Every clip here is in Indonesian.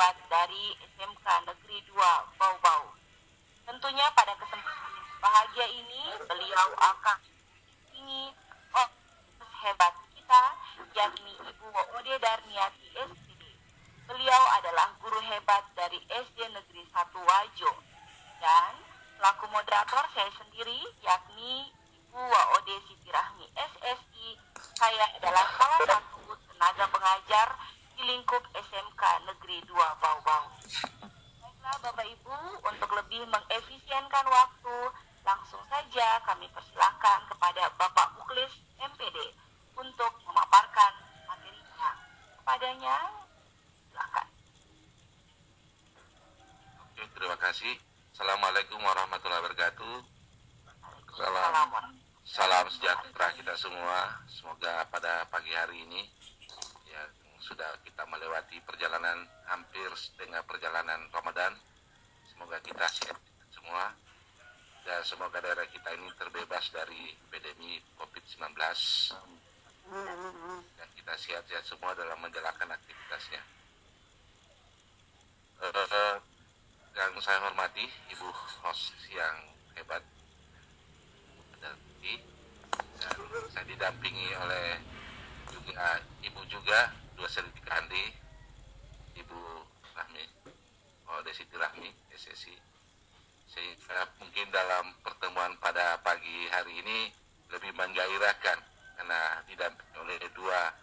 hebat dari SMK Negeri 2 Bau-Bau. Tentunya pada kesempatan bahagia ini beliau akan mendampingi hebat kita, yakni Ibu Ode Darniati SPD. Beliau adalah guru hebat dari SD Negeri 1 Wajo. Dan selaku moderator saya sendiri, yakni Ibu Ode Siti Rahmi SSI. Saya adalah salah satu tenaga pengajar di lingkup SMK Negeri 2 Bau-Bau. Baiklah Bapak Ibu, untuk lebih mengefisienkan waktu, langsung saja kami persilahkan kepada Bapak Muklis MPD untuk memaparkan materinya. Kepadanya, silakan. Oke, terima kasih. Assalamualaikum warahmatullahi wabarakatuh. Salam sejahtera kita semua. Semoga pada pagi hari ini ya sudah kita melewati perjalanan hampir setengah perjalanan Ramadan. Semoga kita sehat semua dan semoga daerah kita ini terbebas dari pandemi COVID-19 dan kita sehat-sehat semua dalam menjalankan aktivitasnya. Yang saya hormati Ibu host yang hebat dan saya didampingi oleh Ibu juga dua sertifikandi Ibu Rahmi Ode Siti Rahmi SSI. Sehingga mungkin dalam pertemuan pada pagi hari ini lebih menggairahkan karena didampingi oleh dua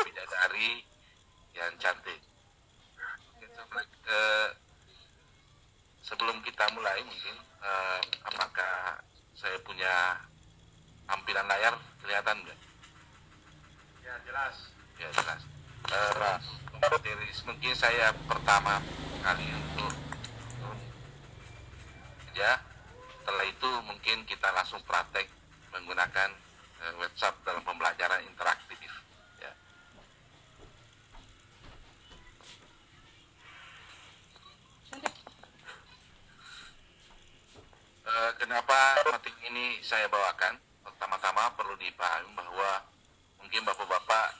bidadari yang cantik. Sebelum kita mulai mungkin apakah saya punya tampilan layar kelihatan nggak? Ya jelas. Ya jelas. Materi mungkin saya pertama kali untuk ya. Setelah itu mungkin kita langsung praktek menggunakan WhatsApp dalam pembelajaran interaktif. Ya. Kenapa materi ini saya bawakan? Pertama-tama perlu dipahami bahwa mungkin bapak-bapak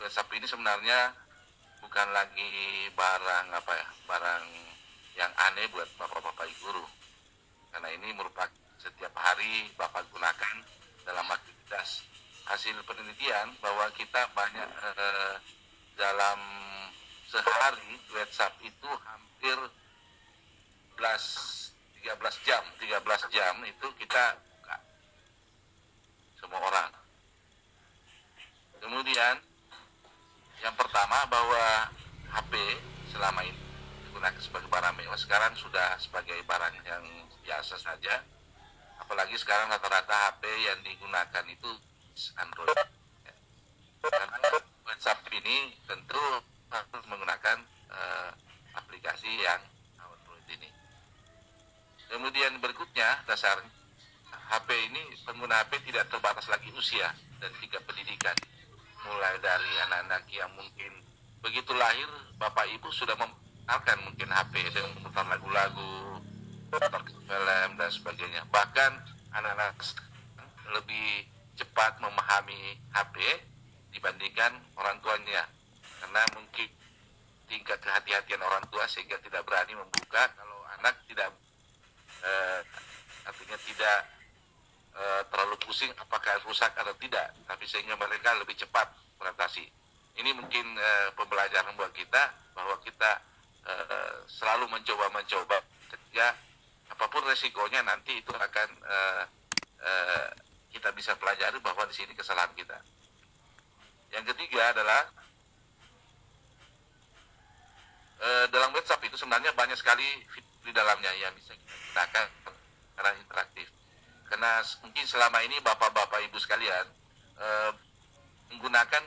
WhatsApp ini sebenarnya bukan lagi barang yang aneh buat bapak-bapak guru. Karena ini merupakan setiap hari Bapak gunakan dalam aktivitas. Hasil penelitian bahwa kita banyak dalam sehari WhatsApp itu hampir 13 jam itu kita buka semua orang. Kemudian yang pertama bahwa HP selama ini digunakan sebagai barang mewah, sekarang sudah sebagai barang yang biasa saja. Apalagi sekarang rata-rata HP yang digunakan itu Android. Karena WhatsApp ini tentu harus menggunakan aplikasi yang Android ini. Kemudian berikutnya dasarnya HP ini, pengguna HP tidak terbatas lagi usia dan tingkat pendidikan. Mulai dari anak-anak yang mungkin begitu lahir Bapak Ibu sudah mengenalkan mungkin HP dengan memutar lagu-lagu, memutar film dan sebagainya. Bahkan anak-anak lebih cepat memahami HP dibandingkan orang tuanya, karena mungkin tingkat kehati-hatian orang tua sehingga tidak berani membuka kalau anak tidak artinya tidak terlalu pusing apakah rusak atau tidak, tapi sehingga mereka lebih cepat beradaptasi. Ini mungkin pembelajaran buat kita bahwa kita selalu mencoba ketika apapun resikonya nanti itu akan kita bisa pelajari bahwa di sini kesalahan kita. Yang ketiga adalah dalam WhatsApp itu sebenarnya banyak sekali fitur di dalamnya yang bisa kita gunakan secara interaktif. Karena mungkin selama ini bapak-bapak ibu sekalian menggunakan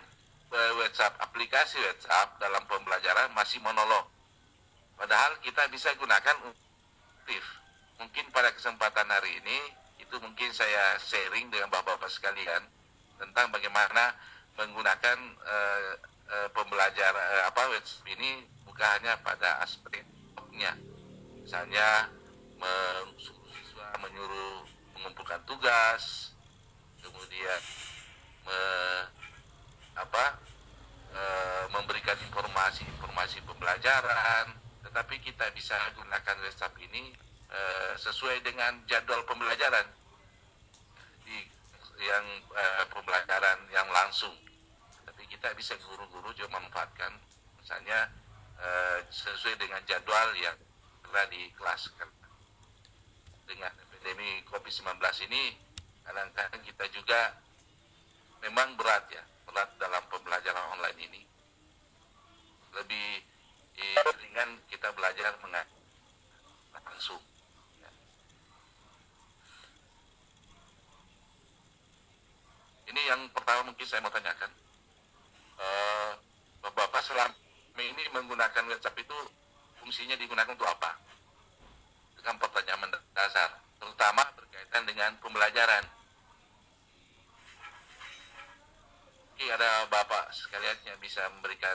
WhatsApp, aplikasi WhatsApp dalam pembelajaran masih monolog. Padahal kita bisa gunakan aktif. Mungkin pada kesempatan hari ini itu mungkin saya sharing dengan bapak-bapak sekalian tentang bagaimana menggunakan pembelajaran WhatsApp ini bukan hanya pada aspeknya. Misalnya siswa menyuruh mengumpulkan tugas, kemudian memberikan informasi pembelajaran, tetapi kita bisa gunakan WhatsApp ini sesuai dengan jadwal pembelajaran di yang pembelajaran yang langsung. Tapi kita bisa guru-guru juga memanfaatkan misalnya sesuai dengan jadwal yang telah dikelaskan. Dengan epidemi COVID-19 ini kadang-kadang kita juga memang berat dalam pembelajaran online ini. Lebih ringan kita belajar langsung. Ya. Ini yang pertama mungkin saya mau tanyakan. Bapak selama ini menggunakan WhatsApp itu fungsinya digunakan untuk apa? Dengan pertanyaan dasar, terutama berkaitan dengan pembelajaran. Mungkin ada Bapak sekalian yang bisa memberikan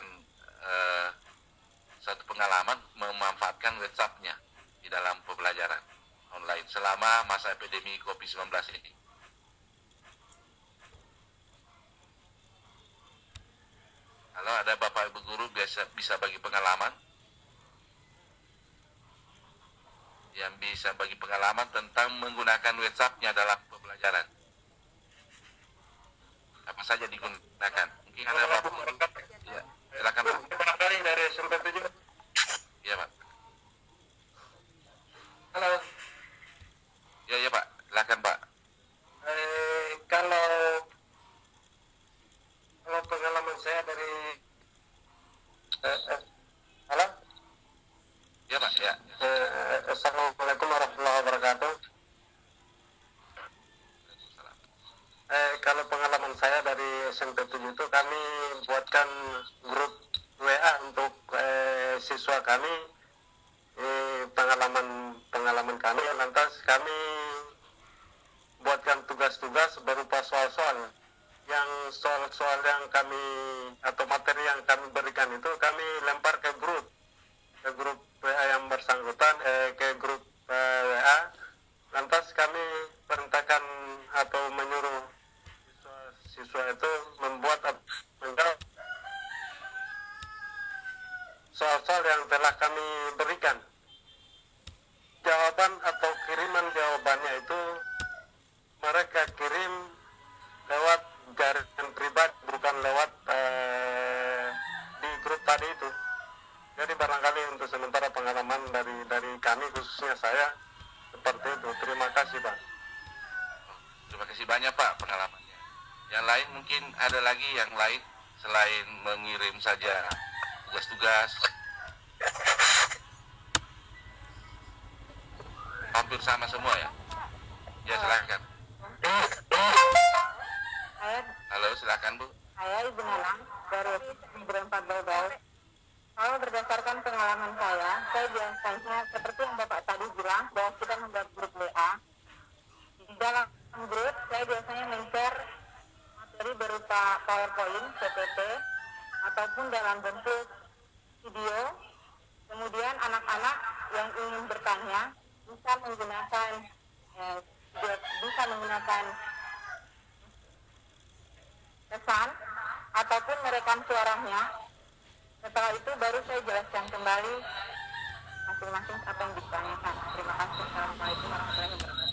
satu pengalaman memanfaatkan WhatsApp-nya di dalam pembelajaran online selama masa epidemi COVID-19 ini. Kalau ada Bapak Ibu Guru bisa bagi pengalaman, yang bisa bagi pengalaman tentang menggunakan WhatsApp-nya dalam pembelajaran. Apa saja digunakan? Mungkin ada Bapak Guru. Ya, silakan Pak. Barangkali dari SMP 7. Iya Pak. Halo. Ya Pak, silakan Pak. Kalau pengalaman saya dari halo. Ya Pak, ya. Assalamualaikum warahmatullahi wabarakatuh. Kalau pengalaman saya dari SMP 7 itu kami buatkan grup WA untuk siswa kami, pengalaman kami, lantas kami buatkan tugas-tugas berupa soal-soal yang kami atau materi yang kami berikan itu kami lempar ke grup WA yang bersangkutan, ke grup WA, lantas kami perintahkan atau menyuruh siswa itu menjawab soal-soal yang telah kami berikan. Jawaban atau kiriman jawabannya itu mereka kirim lewat jaringan pribadi, bukan lewat di grup tadi itu. Jadi barangkali untuk sementara pengalaman dari kami, khususnya saya, seperti itu. Terima kasih Pak. Terima kasih banyak Pak pengalamannya. Yang lain mungkin ada lagi yang lain selain mengirim saja tugas-tugas. Hampir sama semua ya? Ya silakan. Halo, silakan Bu. Saya Ibu Nanang dari Negeri 4 Bau-Bau. Kalau berdasarkan pengalaman saya biasanya seperti yang Bapak tadi bilang bahwa kita membuat grup WA. Di dalam grup saya biasanya men-share materi berupa PowerPoint, PPT, ataupun dalam bentuk video. Kemudian anak-anak yang ingin bertanya bisa menggunakan pesan ataupun merekam suaranya. Setelah itu baru saya jelaskan kembali masing-masing apa yang ditanyakan. Terima kasih. Assalamualaikum warahmatullahi wabarakatuh.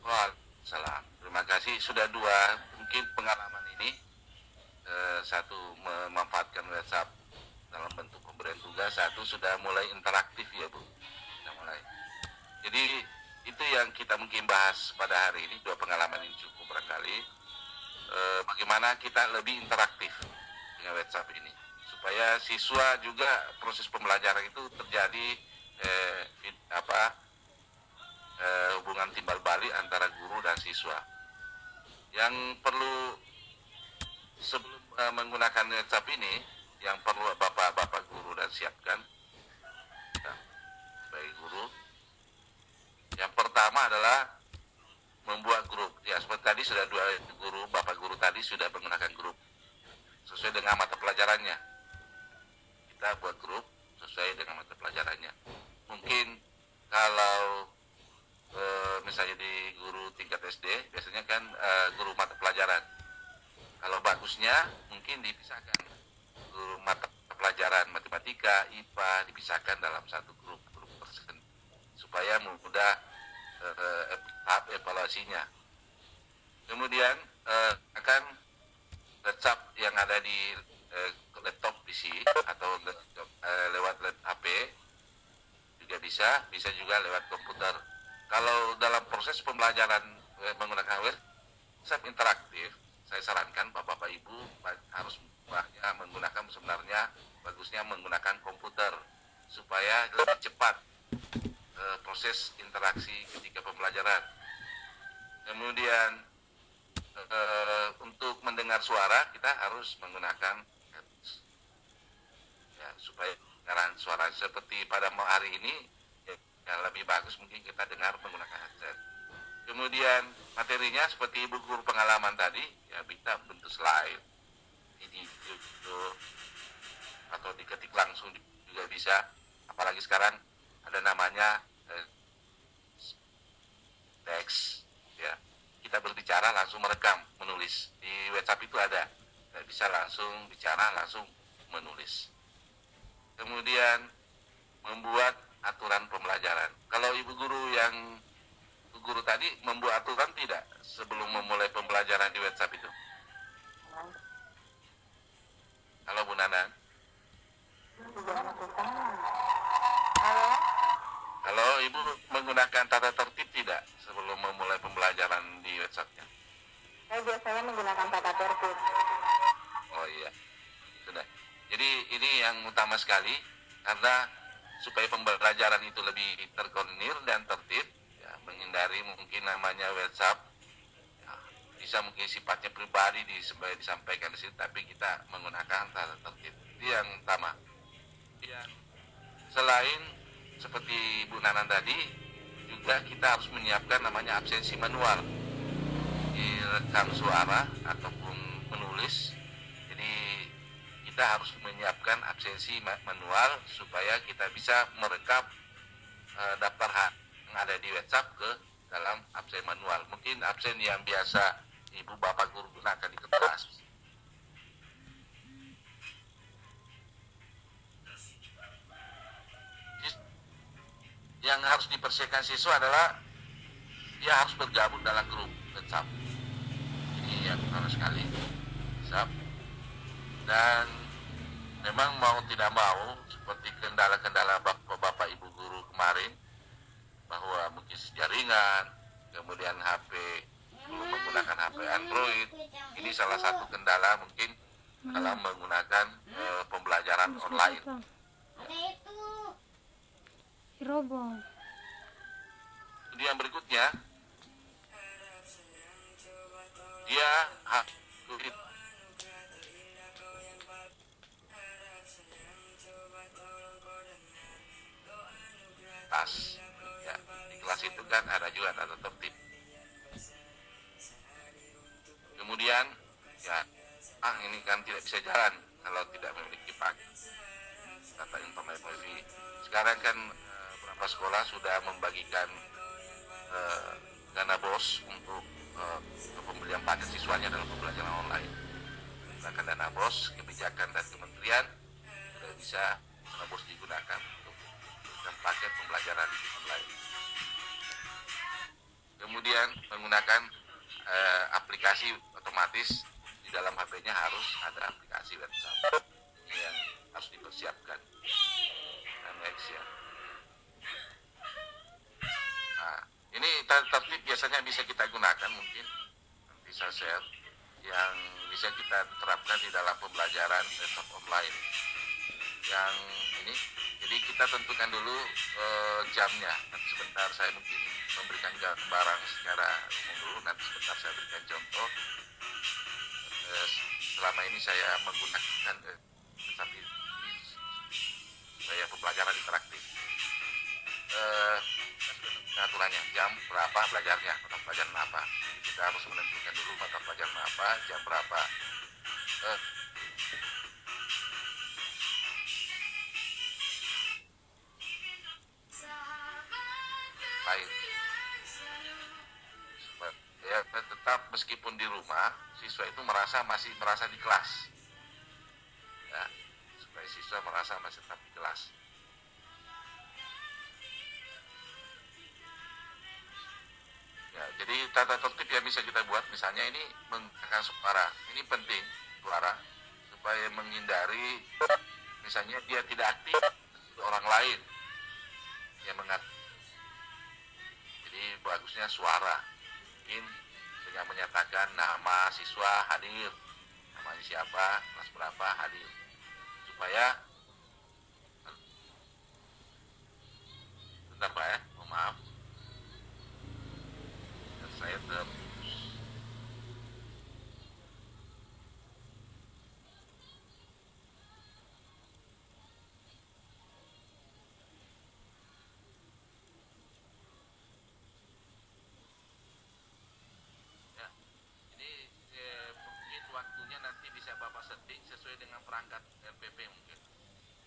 Waalaikumsalam. Terima kasih. Sudah dua mungkin pengalaman ini. Satu memanfaatkan WhatsApp dalam bentuk pemberian tugas. Satu sudah mulai interaktif ya Bu. Sudah mulai. Jadi itu yang kita mungkin bahas pada hari ini. Dua pengalaman ini cukup barangkali. Bagaimana kita lebih interaktif dengan WhatsApp ini supaya siswa juga proses pembelajaran itu terjadi hubungan timbal balik antara guru dan siswa. Yang perlu sebelum menggunakan WhatsApp ini yang perlu bapak guru dan siapkan sebagai guru. Yang pertama adalah membuat grup. Ya, seperti tadi sudah dua guru, bapak guru tadi sudah menggunakan grup sesuai dengan mata pelajarannya. Kita buat grup sesuai dengan mata pelajarannya. Mungkin kalau misalnya di guru tingkat SD, biasanya kan guru mata pelajaran. Kalau bagusnya mungkin dipisahkan guru mata pelajaran matematika, IPA dipisahkan dalam satu grup tersendiri supaya mudah tahap evaluasinya. Kemudian akan WhatsApp yang ada di laptop PC atau lewat HP juga bisa juga lewat komputer. Kalau dalam proses pembelajaran menggunakan WhatsApp interaktif, saya sarankan Bapak Ibu harus menggunakan sebenarnya bagusnya menggunakan komputer supaya lebih cepat proses interaksi ketika pembelajaran. Kemudian untuk mendengar suara kita harus menggunakan ya, supaya dengaran suara seperti pada hari ini ya lebih bagus mungkin kita dengar menggunakan headset. Kemudian materinya seperti ibu guru pengalaman tadi ya bisa bentuk slide, video atau diketik langsung juga bisa. Apalagi sekarang ada namanya teks ya. Kita berbicara langsung merekam, menulis. Di WhatsApp itu ada. Bisa langsung bicara, langsung menulis. Kemudian membuat aturan pembelajaran. Kalau ibu guru tadi membuat aturan tidak sebelum memulai pembelajaran di WhatsApp itu? Halo Bu Nana. Halo, Ibu menggunakan tata tertib tidak sebelum memulai pembelajaran di WhatsApp-nya? Saya biasanya menggunakan tata tertib. Oh iya, sudah. Jadi ini yang utama sekali karena supaya pembelajaran itu lebih terkoordinir dan tertib, ya, menghindari mungkin namanya WhatsApp, ya, bisa mungkin sifatnya pribadi supaya disampaikan di situ, tapi kita menggunakan tata tertib. Itu yang utama. Ya, selain seperti Bu Nanan tadi, juga kita harus menyiapkan namanya absensi manual, direkam suara ataupun menulis. Jadi kita harus menyiapkan absensi manual supaya kita bisa merekam daftar yang ada di WhatsApp ke dalam absen manual. Mungkin absen yang biasa Ibu Bapak guru gunakan di kertas. Yang harus dipersiapkan siswa adalah dia harus bergabung dalam grup WhatsApp. Ini yang utama sekali. WhatsApp. Dan memang mau tidak mau seperti kendala-kendala Bapak Ibu guru kemarin bahwa mungkin jaringan, kemudian HP belum menggunakan HP Android. Ini salah satu kendala mungkin dalam menggunakan pembelajaran online. Robong. Kemudian berikutnya dia tas ya, di kelas itu kan ada juga tata tertib. Kemudian ya ini kan tidak bisa jalan kalau tidak memiliki data internet wifi. Sekarang kan beberapa sekolah sudah membagikan dana BOS untuk pembelian paket siswanya dalam pembelajaran online. Menggunakan dana BOS, kebijakan dan kementerian sudah bisa dana BOS digunakan untuk paket pembelajaran online. Kemudian menggunakan aplikasi otomatis di dalam HP-nya harus ada aplikasi WhatsApp. Ini yang harus dipersiapkan. Next ya. Nah, ini tata tertib biasanya bisa kita gunakan mungkin nanti saya share yang bisa kita terapkan di dalam pembelajaran desktop online. Yang ini, jadi kita tentukan dulu jamnya. Nanti sebentar saya mungkin memberikan gambaran secara umum dulu. Nanti sebentar saya berikan contoh. Selama ini saya menggunakan tapi supaya pembelajaran interaktif. Aturannya jam berapa belajarnya, mata pelajaran apa. Jadi kita harus menentukan dulu mata pelajaran apa, jam berapa. Lain. Ya, tetap meskipun di rumah, siswa itu masih merasa di kelas. Ya, supaya siswa merasa masih tetap di kelas. Ya, jadi tata tertib yang bisa kita buat misalnya ini menggunakan suara. Ini penting suara supaya menghindari misalnya dia tidak aktif orang lain yang mengatur. Jadi bagusnya suara. Mungkin dengan menyatakan nama siswa hadir, namanya siapa, kelas berapa hadir, supaya bentar Pak ya, oh, maaf. Dan saya mungkin waktunya nanti bisa Bapak setting sesuai dengan perangkat RPP mungkin.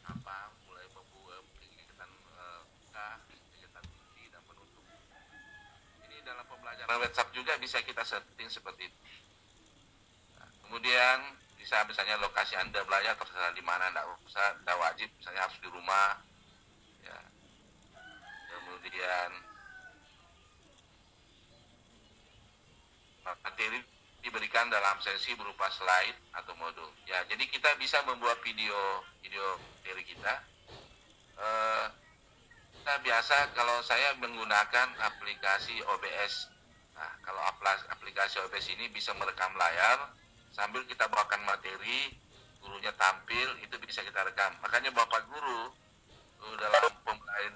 Apa mulai membuat kegiatan kegiatan inti dan penutup. Ini dalam pembelajaran WhatsApp juga bisa kita setting seperti itu. Nah, kemudian bisa misalnya lokasi Anda belajar terserah di mana, tidak wajib misalnya harus di rumah. Ya. Kemudian materi diberikan dalam sesi berupa slide atau modul. Ya, jadi kita bisa membuat video materi kita. Kita biasa kalau saya menggunakan aplikasi OBS. Nah, kalau aplikasi OBS ini bisa merekam layar sambil kita bawakan materi, gurunya tampil, itu bisa kita rekam. Makanya Bapak Guru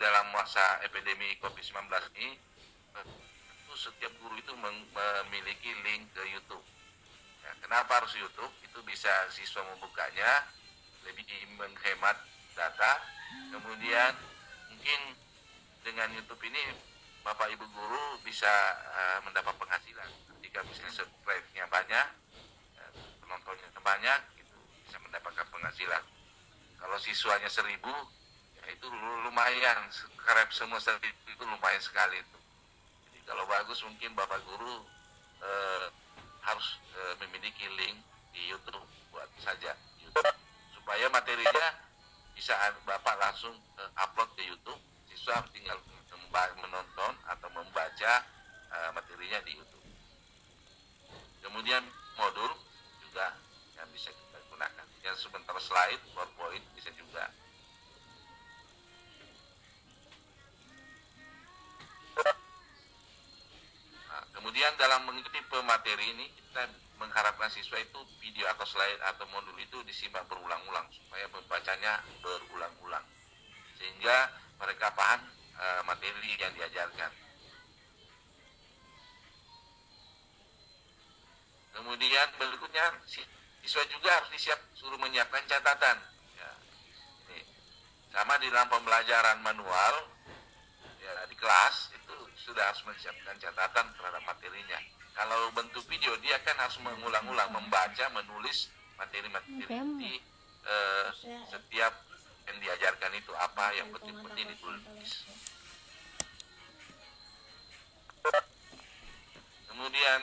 dalam masa epidemi COVID-19 ini setiap guru itu memiliki link ke YouTube. Ya, kenapa harus YouTube? Itu bisa siswa membukanya, lebih menghemat data. Kemudian mungkin dengan YouTube ini Bapak Ibu guru bisa mendapat penghasilan. Jika misalnya subscribe-nya banyak, penontonnya banyak, itu bisa mendapatkan penghasilan. Kalau siswanya 1000, ya itu lumayan. Subscribe semua 1000 itu lumayan sekali itu. Kalau bagus mungkin Bapak Guru harus memiliki link di YouTube buat saja YouTube. Supaya materinya bisa Bapak langsung upload ke YouTube, siswa tinggal menonton atau membaca materinya di YouTube. Kemudian modul juga yang bisa kita gunakan. Yang sebentar slide, PowerPoint bisa juga. Kemudian dalam mengikuti pemateri ini kita mengharapkan siswa itu video atau slide atau modul itu disimak berulang-ulang supaya membacanya berulang-ulang sehingga mereka paham materi yang diajarkan. Kemudian berikutnya siswa juga harus suruh menyiapkan catatan. Ya, ini sama di dalam pembelajaran manual ya, di kelas itu sudah harus menyiapkan catatan terhadap materinya. Kalau bentuk video dia kan harus mengulang-ulang membaca, menulis materi-materi di setiap yang diajarkan itu apa yang penting-penting ditulis. Kemudian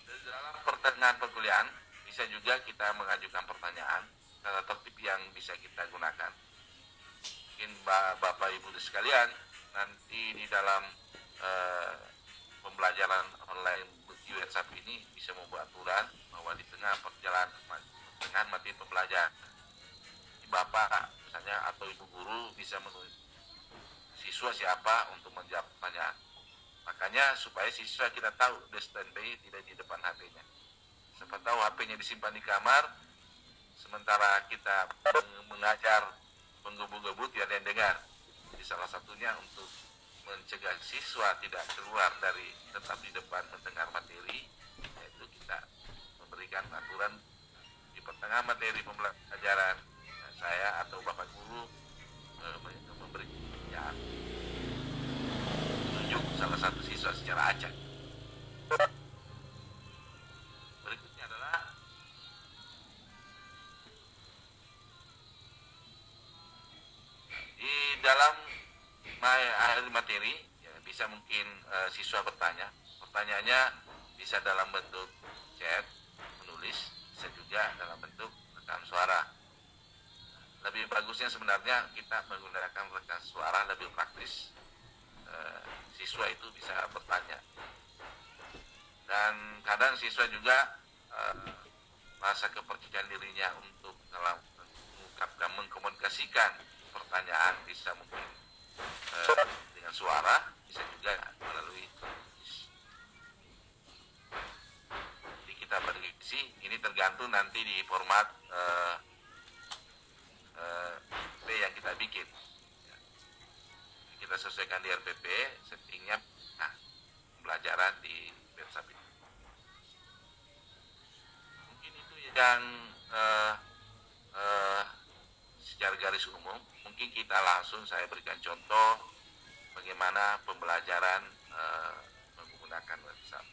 dalam pertengahan perkuliahan bisa juga kita mengajukan pertanyaan tata tertib yang bisa kita gunakan. Mungkin Bapak Ibu sekalian nanti di dalam pembelajaran online di WhatsApp ini bisa membuat aturan bahwa di tengah pertengahan materi pembelajaran Bapak misalnya atau Ibu guru bisa menulis siswa siapa untuk menjawab pertanyaan. Makanya supaya siswa kita tahu dia standby tidak di depan HP-nya. Siapa tahu HP-nya disimpan di kamar, sementara kita mengajar menggebu-gebu tidak ada yang dengar. Jadi salah satunya untuk mencegah siswa tidak keluar dari tetap di depan mendengar materi, yaitu kita memberikan aturan di pertengahan materi pembelajaran saya atau Bapak Guru memberi ya, tunjuk salah satu siswa secara acak. Berikutnya adalah di dalam materi ya, bisa mungkin siswa bertanya. Pertanyaannya bisa dalam bentuk chat, menulis, bisa juga dalam bentuk rekam suara. lebih bagusnya sebenarnya kita menggunakan rekaman suara, lebih praktis. Siswa itu bisa bertanya, dan kadang siswa juga rasa kepercayaan dirinya untuk dalam mengungkapkan, mengkomunikasikan pertanyaan bisa mungkin dengan suara, bisa juga melalui jadi kita berdiskusi. Ini tergantung nanti di format RPP yang kita bikin. Kita sesuaikan di RPP, settingnya pembelajaran di WhatsApp itu. Mungkin itu yang secara garis umum. Mungkin kita langsung saya berikan contoh bagaimana pembelajaran menggunakan WhatsApp.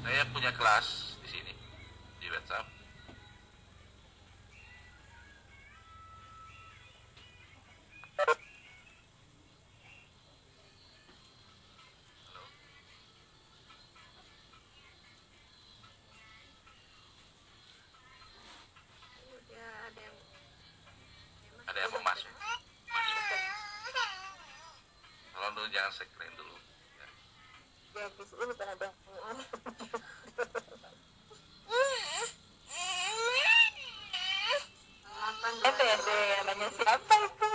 Saya punya kelas di sini di WhatsApp. Halo. Ada yang mau masuk? Tolong dulu jangan screen dulu. Ya, di sini bukan ada itu ya deh, namanya siapa itu?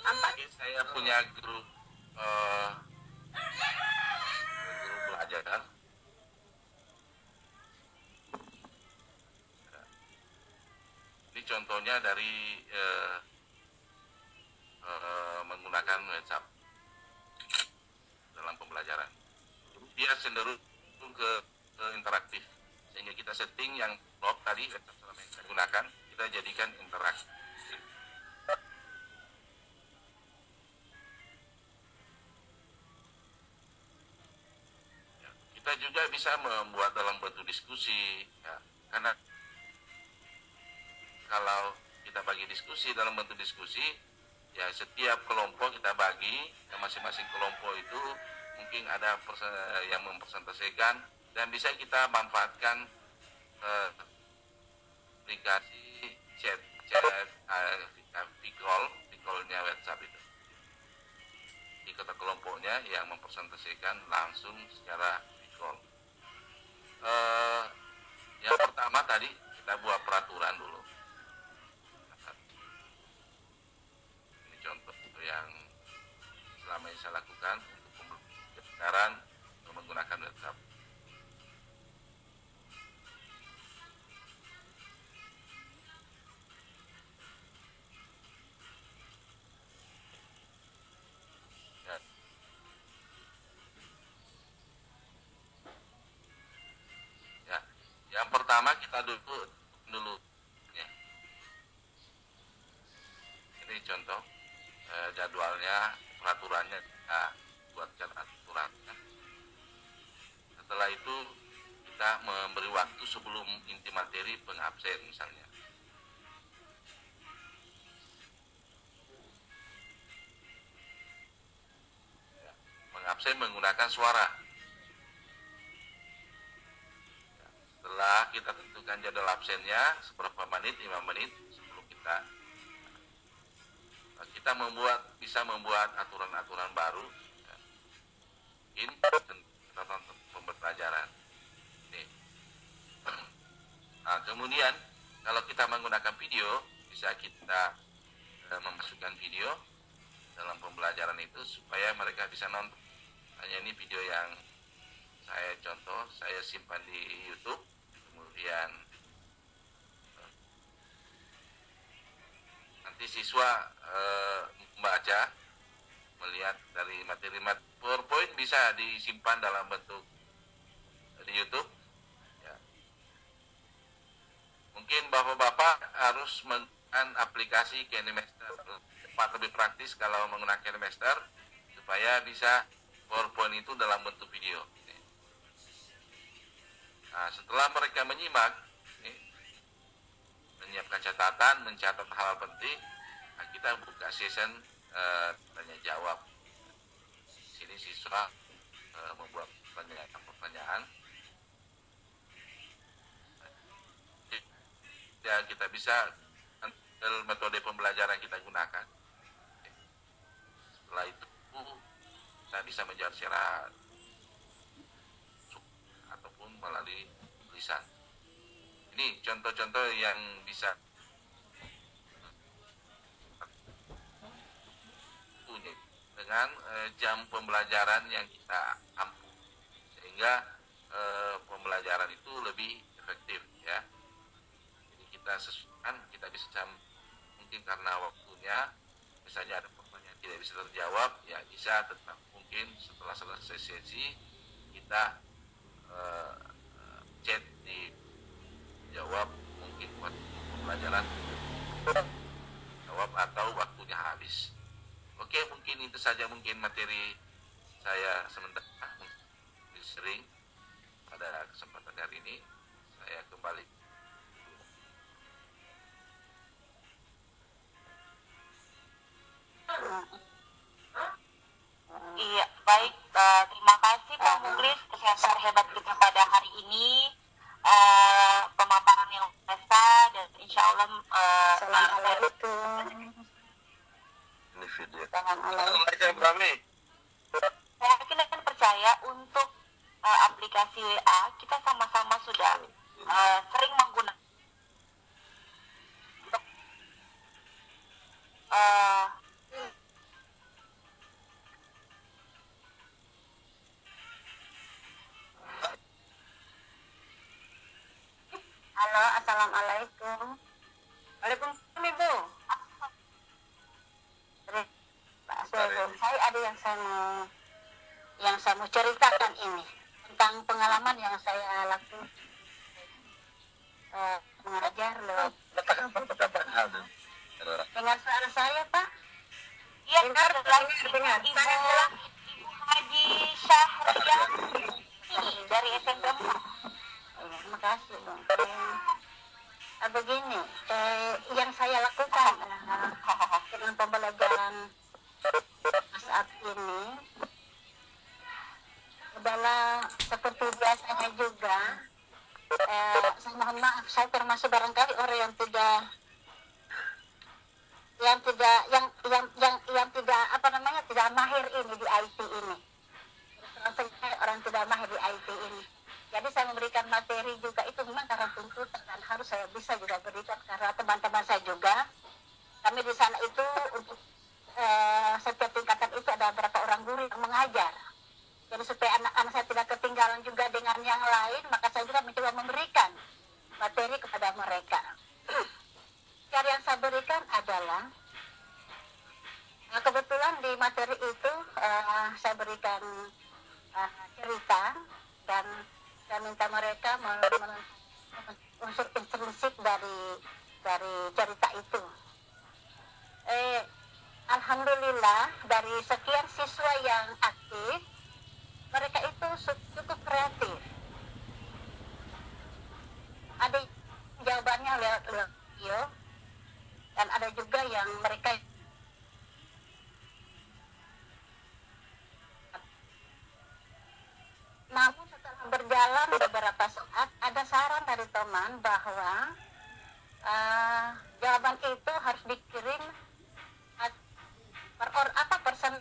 Mungkin saya punya grup belajar. Ini contohnya dari menggunakan WhatsApp dalam pembelajaran. Dia cenderung ke interaktif, sehingga kita setting yang blog tadi WhatsApp selama yang kita gunakan, kita jadikan interaktif. Kita juga bisa membuat dalam bentuk diskusi, ya, karena kalau kita bagi diskusi dalam bentuk diskusi, ya setiap kelompok kita bagi, ya, masing-masing kelompok itu mungkin ada yang mempresentasikan, dan bisa kita manfaatkan aplikasi chat callnya WhatsApp itu. Di kota kelompoknya yang mempresentasikan langsung secara call. Yang pertama tadi kita buat peraturan dulu. Ini contoh yang selama ini saya lakukan untuk pembelajaran menggunakan WhatsApp. Ya, yang pertama kita dulu ya. Ini contoh jadwalnya, peraturannya, buatkan aturannya. Setelah itu kita memberi waktu sebelum inti materi pengabsen misalnya. Ya, pengabsen menggunakan suara. Ya, setelah kita tentukan jadwal absennya seberapa menit, 5 menit sebelum kita bisa membuat aturan-aturan baru, ya. Ini tentang pembelajaran. Nah, kemudian kalau kita menggunakan video, bisa kita memasukkan video dalam pembelajaran itu supaya mereka bisa nonton. Hanya ini video yang saya simpan di YouTube, kemudian nanti siswa membaca, melihat dari materi PowerPoint bisa disimpan dalam bentuk di YouTube. Ya. Mungkin bapak-bapak harus menggunakan aplikasi KineMaster, cepat, lebih praktis kalau menggunakan KineMaster supaya bisa PowerPoint itu dalam bentuk video. Nah, setelah mereka menyimak, menyiapkan catatan, mencatat hal penting, Nah, kita buka session tanya jawab. Di sini siswa membuat pertanyaan. Ya, kita bisa metode pembelajaran kita gunakan. Setelah itu kita bisa menjawab secara ataupun melalui tulisan. Ini contoh-contoh yang bisa punya dengan jam pembelajaran yang kita ampuh, sehingga pembelajaran itu lebih efektif ya. Jadi kita sesuaikan, kita bisa mungkin karena waktunya, misalnya ada pertanyaan tidak bisa terjawab, ya bisa tetap mungkin setelah selesai sesi kita chat di jawab, mungkin buat pembelajaran jawab atau waktunya habis. Oke, mungkin itu saja mungkin materi saya sementara sering pada kesempatan hari ini. Saya kembali. Iya, baik. Terima kasih Pak Muklis, presenter hebat kita pada hari ini. Pemaparan yang biasa dan insya Allah Assalamualaikum. Ini video. Assalamualaikum. saya yakin dan percaya untuk aplikasi WA kita sama-sama sudah sering menggunakan untuk Halo, assalamualaikum. Waalaikumsalam Ibu. Pak Soebo, saya ada yang saya mau ceritakan ini tentang pengalaman yang saya lakukan mengajar loh. Dengar suara saya Pak? iya Dengar. Ibu Haji Syahriah dari SMP 4. Terima kasih dong. Begini, yang saya lakukan dengan pembelajaran saat ini adalah seperti biasanya juga. Saya mohon maaf, saya termasuk barangkali orang yang tidak tidak mahir ini di IT ini. Saya orang tidak mahir di IT ini. Jadi saya memberikan materi juga itu memang karena tuntutan dan harus saya bisa juga berikan karena teman-teman saya juga. Kami di sana itu untuk setiap tingkatan itu ada beberapa orang guru yang mengajar. Jadi supaya anak-anak saya tidak ketinggalan juga dengan yang lain, maka saya juga mencoba memberikan materi kepada mereka. Cara yang saya berikan adalah kebetulan di materi itu saya berikan cerita dan saya minta mereka unsur intrinsik dari cerita itu. Alhamdulillah dari sekian siswa yang aktif, mereka itu cukup kreatif. Ada jawabannya lewat video dan ada juga yang mereka namun setelah berjalan beberapa saat ada saran dari teman bahwa jawaban itu harus dikirim personil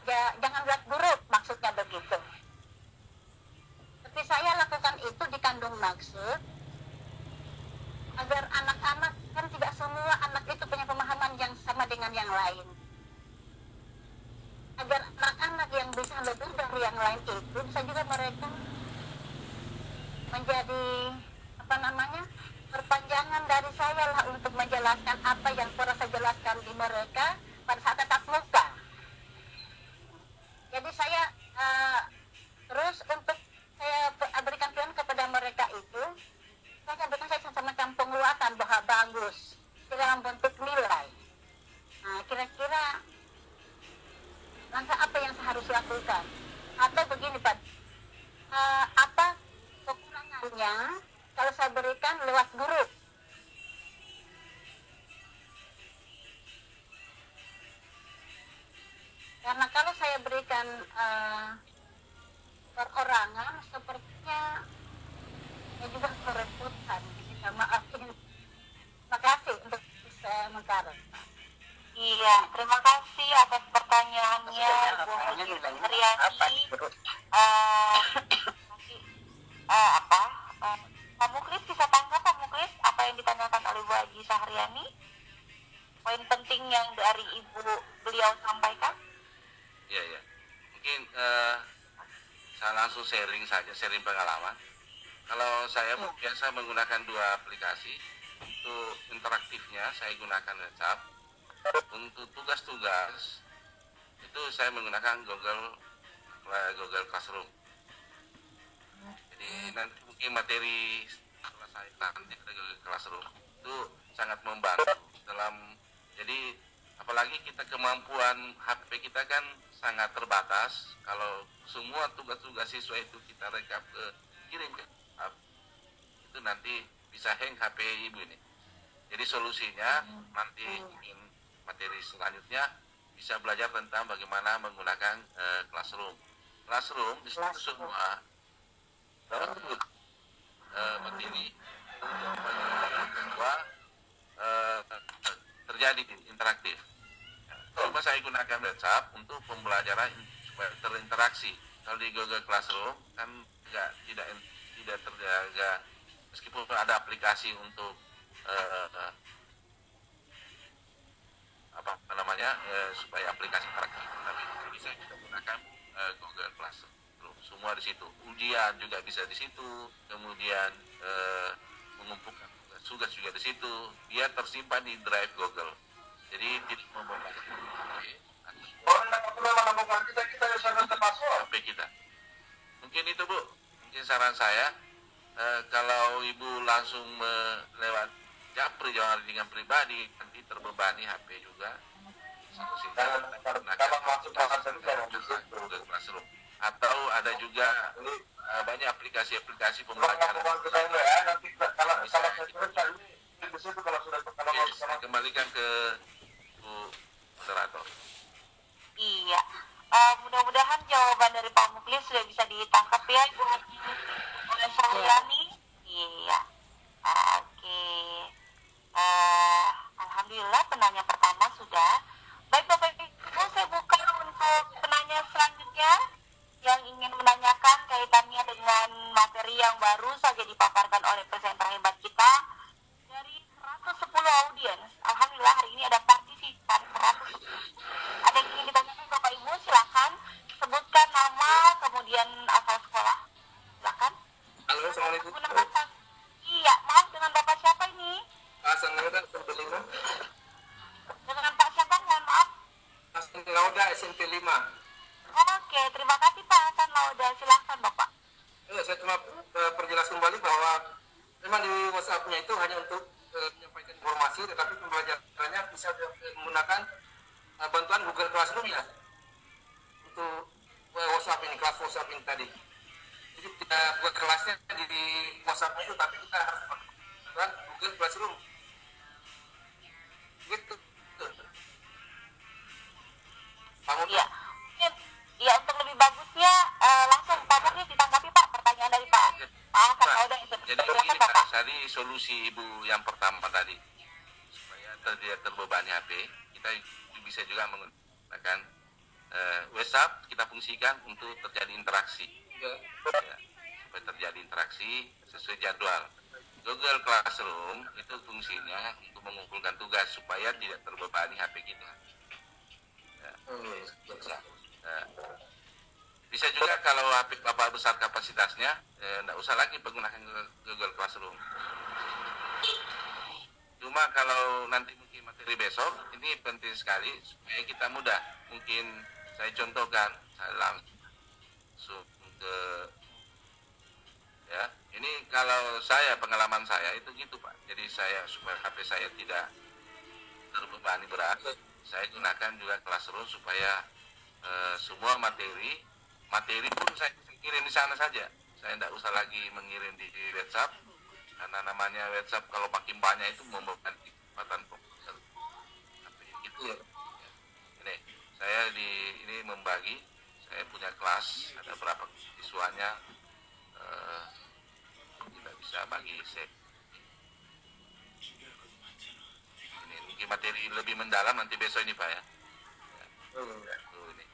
ya, jangan buat grup, maksudnya begitu. Tapi saya lakukan itu dikandung maksud agar anak-anak, kan tidak semua anak itu punya pemahaman yang sama dengan yang lain, agar anak-anak yang bisa lebih dari yang lain itu bisa juga mereka menjadi perpanjangan dari saya lah untuk menjelaskan apa yang pernah saya jelaskan di mereka pada saat tatap muka. Jadi saya terus untuk saya berikan pilihan kepada mereka itu, saya semacam penguatan bahwa bagus dalam bentuk nilai. Nah, kira-kira langkah apa yang saya harus lakukan? Atau begini Pak, apa kekurangannya kalau saya berikan lewat grup? urusan perorangan sepertinya saya juga merepotkan. Minta maafin. Terima kasih untuk sementara. Iya, terima kasih atas pertanyaannya Bu Haji Haryani. Nanti apa? Pak Muklis bisa tangkap Pak Muklis apa yang ditanyakan oleh Bu Haji Sahriani? Poin penting yang dari Ibu beliau sampaikan? Iya. Mungkin saya langsung sharing pengalaman. Kalau saya biasa menggunakan dua aplikasi. Untuk interaktifnya saya gunakan WhatsApp. Untuk tugas-tugas itu saya menggunakan Google Classroom. Jadi nanti mungkin materi setelah saya nanti ada Google Classroom itu sangat membantu dalam. Jadi apalagi kita kemampuan HP kita kan sangat terbatas. Kalau semua tugas-tugas siswa itu kita rekap kirim ke HP, itu nanti bisa hang HP ibu ini. Jadi solusinya nanti ingin materi selanjutnya bisa belajar tentang bagaimana menggunakan Classroom. Classroom di situ semua materi bahwa terjadi interaktif. Cuma saya gunakan WhatsApp untuk pembelajaran supaya terinteraksi. Kalau di Google Classroom kan tidak terjaga, meskipun ada aplikasi untuk supaya aplikasi interaktif, tapi bisa kita gunakan Google Classroom. Semua di situ. Ujian juga bisa di situ. Kemudian mengumpulkan tugas juga di situ. Dia tersimpan di drive Google. Jadi tidak membebani HP kita. Mungkin itu Bu. Mungkin saran saya. Kalau ibu langsung lewat japri jangan dengan pribadi, nanti terbebani HP juga. Classroom. Atau ada juga banyak aplikasi pembelajaran. Saya kembalikan ke Bu moderator. Iya. Mudah-mudahan jawaban dari Pak Muklis sudah bisa ditangkap ya Ibu Haji oleh Sahriani. Iya. Oke. Alhamdulillah penanya pertama sudah. Baik Bapak Ibu, saya buka untuk penanya selanjutnya yang ingin menanyakan kaitannya dengan materi yang baru saja dipaparkan oleh presenter hebat kita. Dari 110 audiens, alhamdulillah hari ini ada partisipan 110. Ada yang ingin ditanyakan Bapak Ibu, silakan sebutkan nama kemudian asal sekolah. Silakan. Halo, Assalamualaikum. Iya, maaf, dengan Bapak siapa ini? Hasan Lauda SMP 5. Dengan Pak siapa, mohon maaf? Hasan Lauda SMP 5. Oke, terima kasih Pak Hasan Lauda, silahkan Bapak. Saya cuma perjelas kembali bahwa memang di WhatsApp-nya itu hanya untuk menyampaikan informasi, tetapi pembelajarannya bisa menggunakan bantuan Google Classroom ya. Untuk WhatsApp ini, kelas WhatsApp ini tadi. Jadi tidak buat kelasnya di WhatsApp-nya itu, tapi kita harus menggunakan Google Classroom. Gitu. Iya. Ya, untuk lebih bagusnya langsung Pak Muklis ditanggapi Pak pertanyaan dari Pak Hasan Lauda itu. Jadi begini Pak, tadi solusi Ibu yang pertama tadi supaya tidak terbebani HP, kita bisa juga menggunakan WhatsApp, kita fungsikan untuk terjadi interaksi. Ya, supaya terjadi interaksi sesuai jadwal. Google Classroom itu fungsinya untuk mengumpulkan tugas supaya tidak terbebani HP kita. Ya. Bisa juga kalau HP Bapak besar kapasitasnya, tidak usah lagi menggunakan Google Classroom. Cuma kalau nanti mungkin materi besok, ini penting sekali supaya kita mudah. Mungkin saya contohkan, saya langsung ke, ya, ini kalau saya, pengalaman saya itu gitu Pak. Jadi saya, supaya HP saya tidak terbebani berat, saya gunakan juga Classroom supaya semua materi pun saya kirim di sana saja. Saya tidak usah lagi mengirim di WhatsApp, karena namanya WhatsApp kalau makin banyak itu membebani kecepatan komputer. Tapi itu ya. Ini saya ini membagi saya punya kelas, ada berapa siswanya, kita bisa bagi set. Ini mungkin materi lebih mendalam nanti besok ini Pak ya. Tuh, ini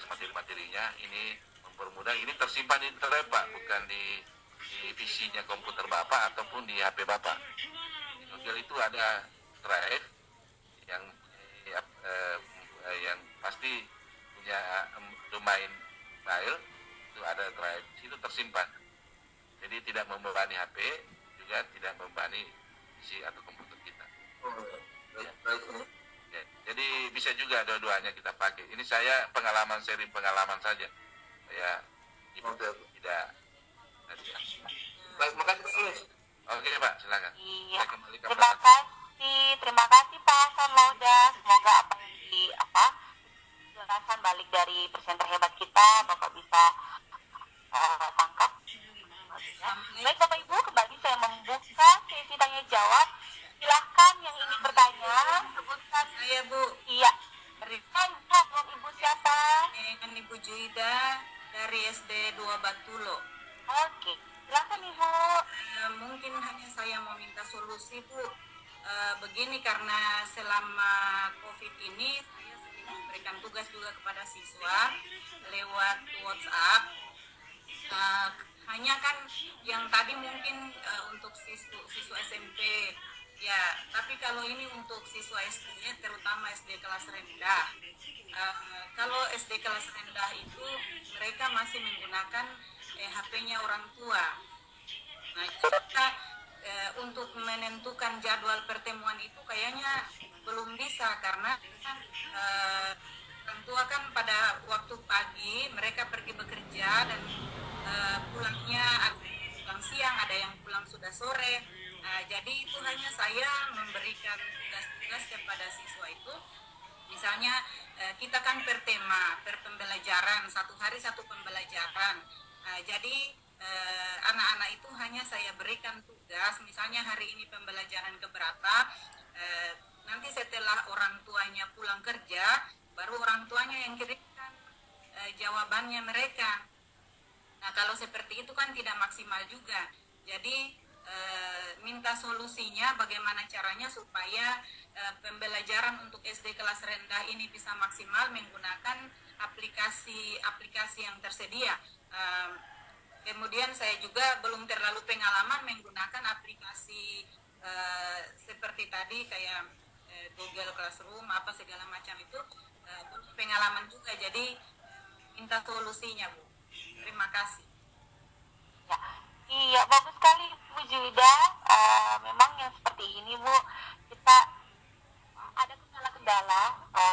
materi-materinya, ini mempermudah, ini tersimpan di internet Pak, bukan di PC-nya komputer Bapak ataupun di HP Bapak. Di Google itu ada drive yang pasti punya domain file, itu ada drive, itu tersimpan. Jadi tidak membebani HP, juga tidak membebani PC atau komputer kita. Ya. Ya. Jadi bisa juga dua-duanya kita pakai. Ini saya sharing pengalaman saja. Saya tidak. Baik, makasih Pak Luis. Oke Pak, silakan. Iya. Saya kembali ke Terima kasih Pak Hasan Lauda. Semoga apa yang penjelasan balik dari presenter hebat kita Bapak bisa tangkap. Baik Bapak Ibu, kembali saya membuka sesi tanya jawab. Silahkan yang ingin bertanya, sebutkan. Saya Bu. Iya. Berikan dengan Ibu siapa? Dengan Ibu Juida dari SD 2 Batulo. Oke, silahkan Ibu. Mungkin hanya saya mau minta solusi Bu. Begini, karena selama COVID ini saya sering memberikan tugas juga kepada siswa lewat WhatsApp. Hanya kan yang tadi mungkin untuk siswa SMP ya, tapi kalau ini untuk siswa SD, terutama SD kelas rendah. Kalau SD kelas rendah itu mereka masih menggunakan HP-nya orang tua. Nah, kita untuk menentukan jadwal pertemuan itu kayaknya belum bisa, karena orang tua kan pada waktu pagi mereka pergi bekerja dan pulangnya pulang siang, ada yang pulang sudah sore. Jadi itu hanya saya memberikan tugas-tugas kepada siswa itu. Misalnya kita kan per tema, per pembelajaran, satu hari satu pembelajaran. Jadi anak-anak itu hanya saya berikan tugas, misalnya hari ini pembelajaran keberapa, nanti setelah orang tuanya pulang kerja, baru orang tuanya yang kirimkan jawabannya mereka. Nah, kalau seperti itu kan tidak maksimal juga. Jadi minta solusinya bagaimana caranya supaya pembelajaran untuk SD kelas rendah ini bisa maksimal menggunakan aplikasi yang tersedia. Kemudian saya juga belum terlalu pengalaman menggunakan aplikasi seperti tadi kayak Google Classroom apa segala macam itu, belum pengalaman juga. Jadi minta solusinya Bu. Terima kasih. Ya, iya bagus sekali Bu Juida. Memang yang seperti ini Bu, kita ada kendala-kendala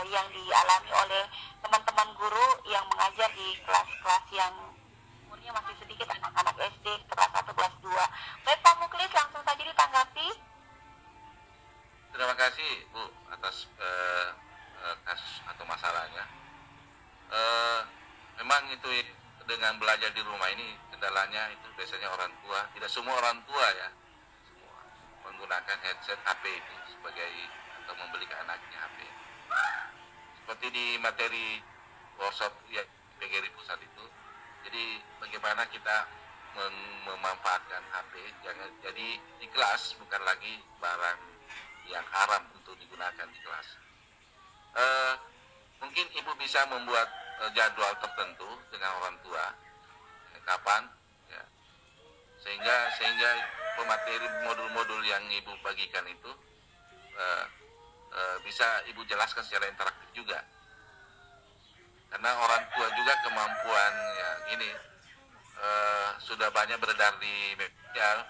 yang dialami oleh teman-teman guru yang mengajar di kelas-kelas yang umurnya masih sedikit, anak-anak SD kelas 1, kelas 2. Baik Pak Muklis, langsung saja ditanggapi. Terima kasih Bu atas kasus atau masalahnya. Memang itu dengan belajar di rumah ini kendalanya itu biasanya orang tua, tidak semua orang tua ya, semua menggunakan headset HP itu sebagai atau membelikan anaknya HP. Seperti di materi workshop ya PGRI Pusat itu, jadi bagaimana kita memanfaatkan HP, jangan jadi di kelas bukan lagi barang yang haram untuk digunakan di kelas. Mungkin Ibu bisa membuat jadwal tertentu dengan orang tua, kapan ya, sehingga pemateri modul-modul yang Ibu bagikan itu bisa Ibu jelaskan secara interaktif juga, karena orang tua juga kemampuan ya ini sudah banyak beredar di media,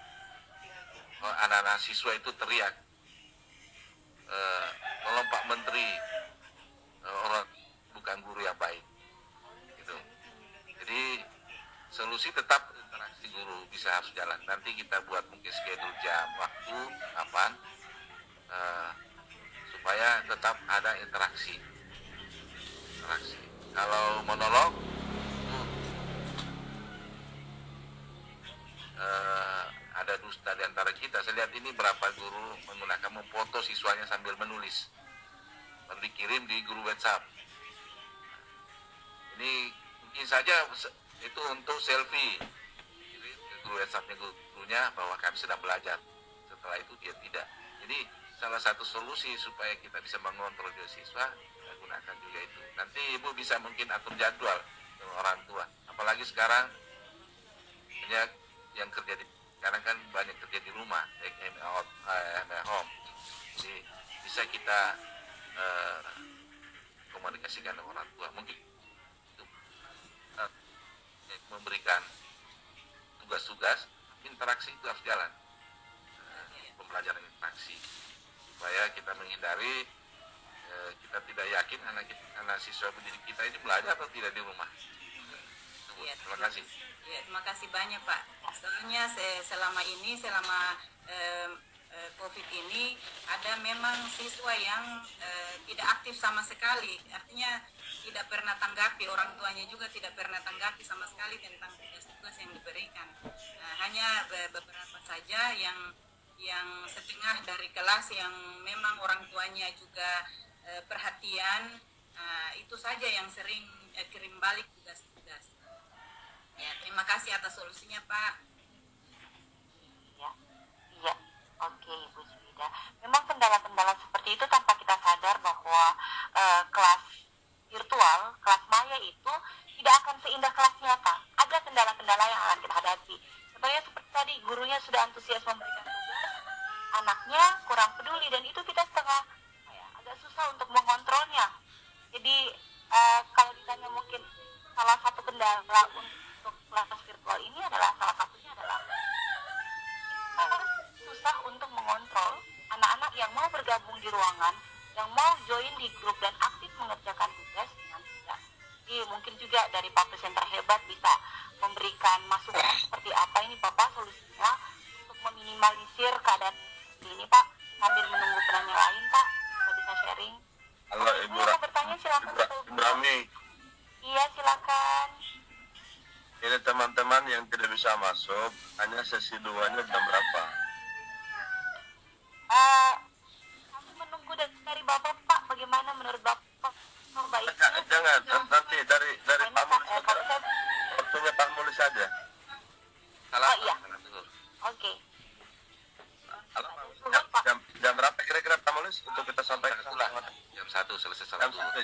anak-anak siswa itu teriak tolong Pak Menteri, orang bukan guru yang baik gitu. Jadi solusi tetap interaksi guru bisa harus jalan. Nanti kita buat mungkin schedule jam waktu kapan supaya tetap ada interaksi. Kalau monolog ada dusta di antara kita. Saya lihat ini berapa guru menggunakan memfoto siswanya sambil menulis, lalu dikirim di grup WhatsApp. Ini mungkin saja itu untuk selfie. Jadi guru WhatsApp-nya gurunya bahwa kami sedang belajar. Setelah itu dia tidak. Jadi salah satu solusi supaya kita bisa mengontrol juga siswa, kita gunakan juga itu. Nanti ibu bisa mungkin atur jadwal dengan orang tua. Apalagi sekarang banyak yang kerja sekarang kan banyak kerja di rumah, home. Jadi bisa kita komunikasikan dengan orang tua. Mungkin itu memberikan tugas-tugas, interaksi itu harus jalan. Pembelajaran interaksi supaya kita menghindari kita tidak yakin anak siswa pendidik kita ini belajar atau tidak di rumah. Ya, terima kasih. Ya, terima kasih banyak Pak. Soalnya selama COVID ini ada memang siswa yang tidak aktif sama sekali. Artinya tidak pernah tanggapi, orang tuanya juga tidak pernah tanggapi sama sekali tentang tugas-tugas yang diberikan. Hanya beberapa saja yang setengah dari kelas yang memang orang tuanya juga perhatian, itu saja yang sering kirim balik tugas-tugas. Ya, terima kasih atas solusinya Pak. Iya, oke Ibu Swida. Memang kendala-kendala seperti itu tanpa kita sadar bahwa kelas virtual, kelas maya itu tidak akan seindah kelas nyata. Ada kendala-kendala yang akan kita hadapi. Sebenarnya seperti tadi gurunya sudah antusias memberikan tugas, anaknya kurang peduli dan itu kita agak susah untuk mengontrolnya. Jadi kalau ditanya mungkin salah satu kendala untuk kelas virtual ini adalah salah satunya adalah susah untuk mengontrol anak-anak yang mau bergabung di ruangan, yang mau join di grup dan aktif mengerjakan tugas dengan tidak. Jadi mungkin juga dari Pak Presenter hebat bisa memberikan masukan seperti apa ini Bapak solusinya untuk meminimalisir keadaan ini Pak, sambil menunggu penanya lain Pak, kita bisa sharing. Halo Ibu mau bertanya silakan Ibu Rami. Iya silakan. Ini teman-teman yang tidak bisa masuk, hanya sesi 2-nya jam berapa? Kami menunggu dari Bapak Pak, bagaimana menurut Bapak? Baiknya Jangan, nanti dari Pak Mulis waktunya Pak Mulis saja. Oh iya. Oke. Halo Pak, jam berapa kira-kira Pak Mulis untuk kita sampaikan? Jam 1 selesai Jam 1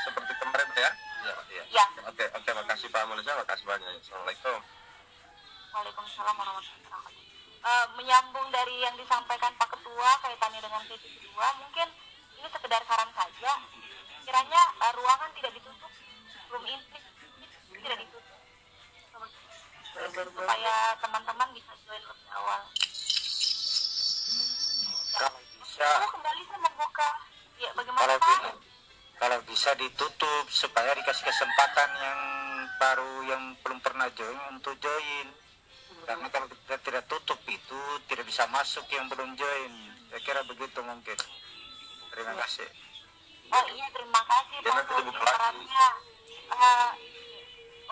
seperti kemarin ya? Ya. Oke, makasih Pak Mulis, makasih banyak. Assalamualaikum. Waalaikumsalam warahmatullahi wabarakatuh. Menyambung dari yang disampaikan Pak Ketua kaitannya dengan sesi kedua, mungkin ini sekedar saran saja. Kiranya ruangan tidak ditutup, room ini tidak ditutup, supaya teman-teman bisa join lebih awal. Kalau bisa, kembali saya membuka. Ya, bagaimana Pak? kalau bisa ditutup supaya dikasih kesempatan yang baru yang belum pernah join untuk join. Karena kalau kita tidak tutup itu tidak bisa masuk yang belum join. Saya kira begitu mungkin. Terima kasih. Oh iya, terima kasih Pak untuk sarannya.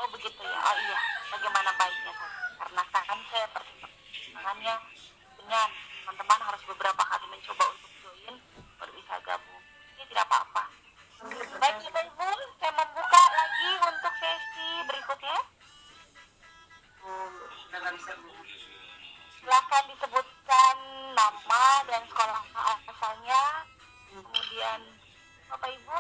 Oh begitu ya. Oh iya, bagaimana baiknya Pak? Karena kan saya pertimbangannya dengan teman-teman harus beberapa kali mencoba untuk join baru bisa gabung. Ini tidak apa-apa. Baik Bapak Ibu, saya membuka lagi untuk sesi berikutnya. Silakan disebutkan nama dan sekolah asalnya. Kemudian Bapak Ibu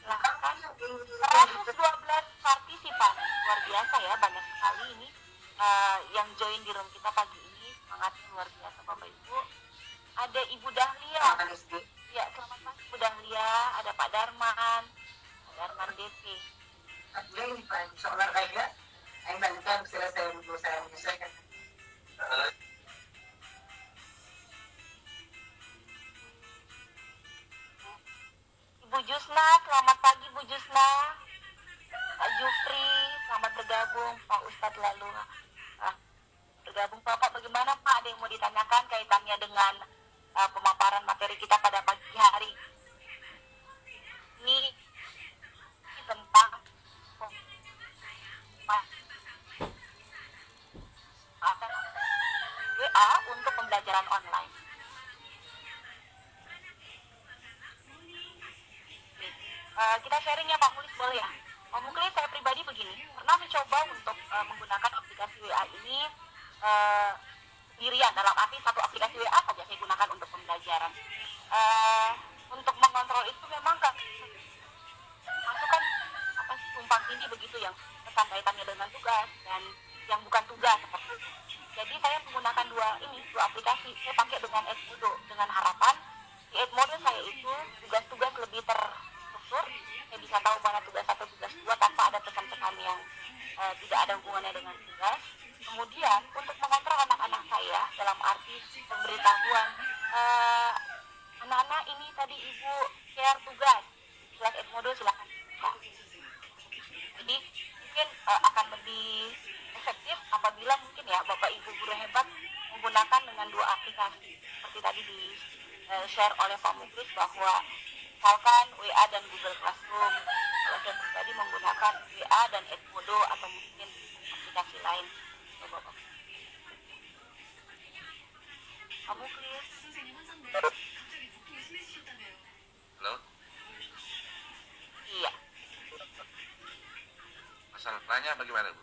silakan. 112 partisipan, luar biasa ya, banyak sekali ini yang join di room kita pagi ini. Semangatnya luar biasa Bapak Ibu. Ada Ibu Dahlia. Ya, selamat pagi Bu Dahlia. Ada Pak Darman. Pak Darman DP. Ibu Jusna, selamat pagi Bu Jusna. Pak Jufri, selamat bergabung. Pak Ustadz lalu bergabung. Bapak bagaimana Pak? Ada yang mau ditanyakan kaitannya dengan pemaparan materi kita pada pagi hari ini tentang WA untuk pembelajaran online. Kita sharing ya Pak Mulis, boleh ya? Pak Muklis, saya pribadi sendirian, dalam arti satu aplikasi WA saja saya gunakan untuk pembelajaran. Untuk mengontrol itu memang masukan tumpang tindih begitu yang pesan kaitannya dengan tugas dan yang bukan tugas seperti itu. Jadi saya menggunakan dua aplikasi. Saya pakai dengan Edmodo dengan harapan di Edmodo saya itu tugas-tugas lebih terstruktur. Saya bisa tahu mana tugas 1, tugas 2 tanpa ada pesan-pesan yang tidak ada hubungannya dengan tugas. Kemudian untuk mengontrol anak-anak saya dalam arti pemberitahuan, anak-anak ini tadi ibu share tugas, kelas Edmodo silakan. Jadi mungkin akan lebih efektif apabila mungkin ya Bapak Ibu guru hebat menggunakan dengan dua aplikasi seperti tadi di share oleh Pak Muklis bahwa misalkan WA dan Google Classroom. Kalau saya pribadi menggunakan WA dan Edmodo atau mungkin aplikasi lain. Bapak. Pak Muklis. Halo? Iya. Masalahnya bagaimana, Bu?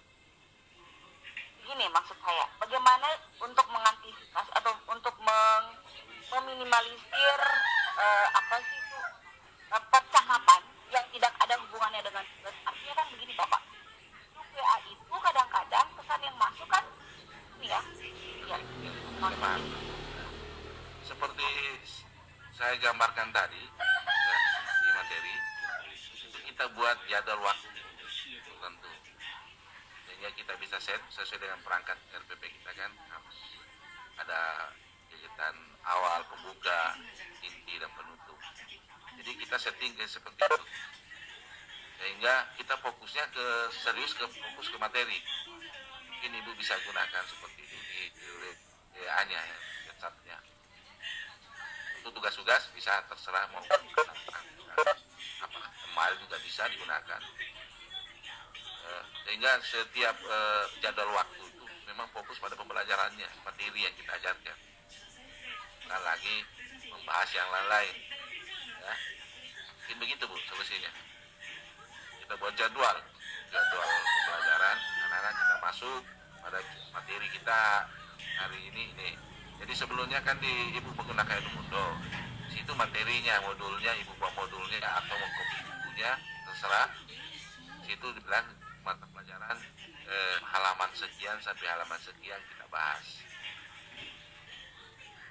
Begini maksud saya, bagaimana untuk mengantisipasi atau untuk meminimalisir percakapan yang tidak ada hubungannya dengan tugas. Artinya kan begini Bapak, WA itu kadang-kadang pesan yang masuk kan ini ya, seperti saya gambarkan tadi ya, di materi kita buat jadwal waktu tertentu sehingga kita bisa set sesuai dengan perangkat RPP kita kan harus ada kegiatan awal, pembuka, inti dan penutup. Jadi kita setting ke seperti itu sehingga kita fokusnya fokus ke materi. Mungkin ibu bisa gunakan seperti itu di WA-nya ya, WhatsApp-nya. Untuk tugas-tugas bisa terserah mau email juga bisa digunakan. Sehingga setiap jadwal waktu itu memang fokus pada pembelajarannya, materi yang kita ajarkan. Bukan lagi membahas yang lain-lain. Ya. Mungkin begitu Bu solusinya. Kita buat jadwal pembelajaran, anak-anak kita masuk pada materi kita hari ini. Jadi sebelumnya kan ibu menggunakan Edmodo. Di situ materinya, modulnya, ibu buat modulnya atau mau copy bukunya, terserah. Di situ dibilang mata pelajaran halaman sekian sampai halaman sekian kita bahas.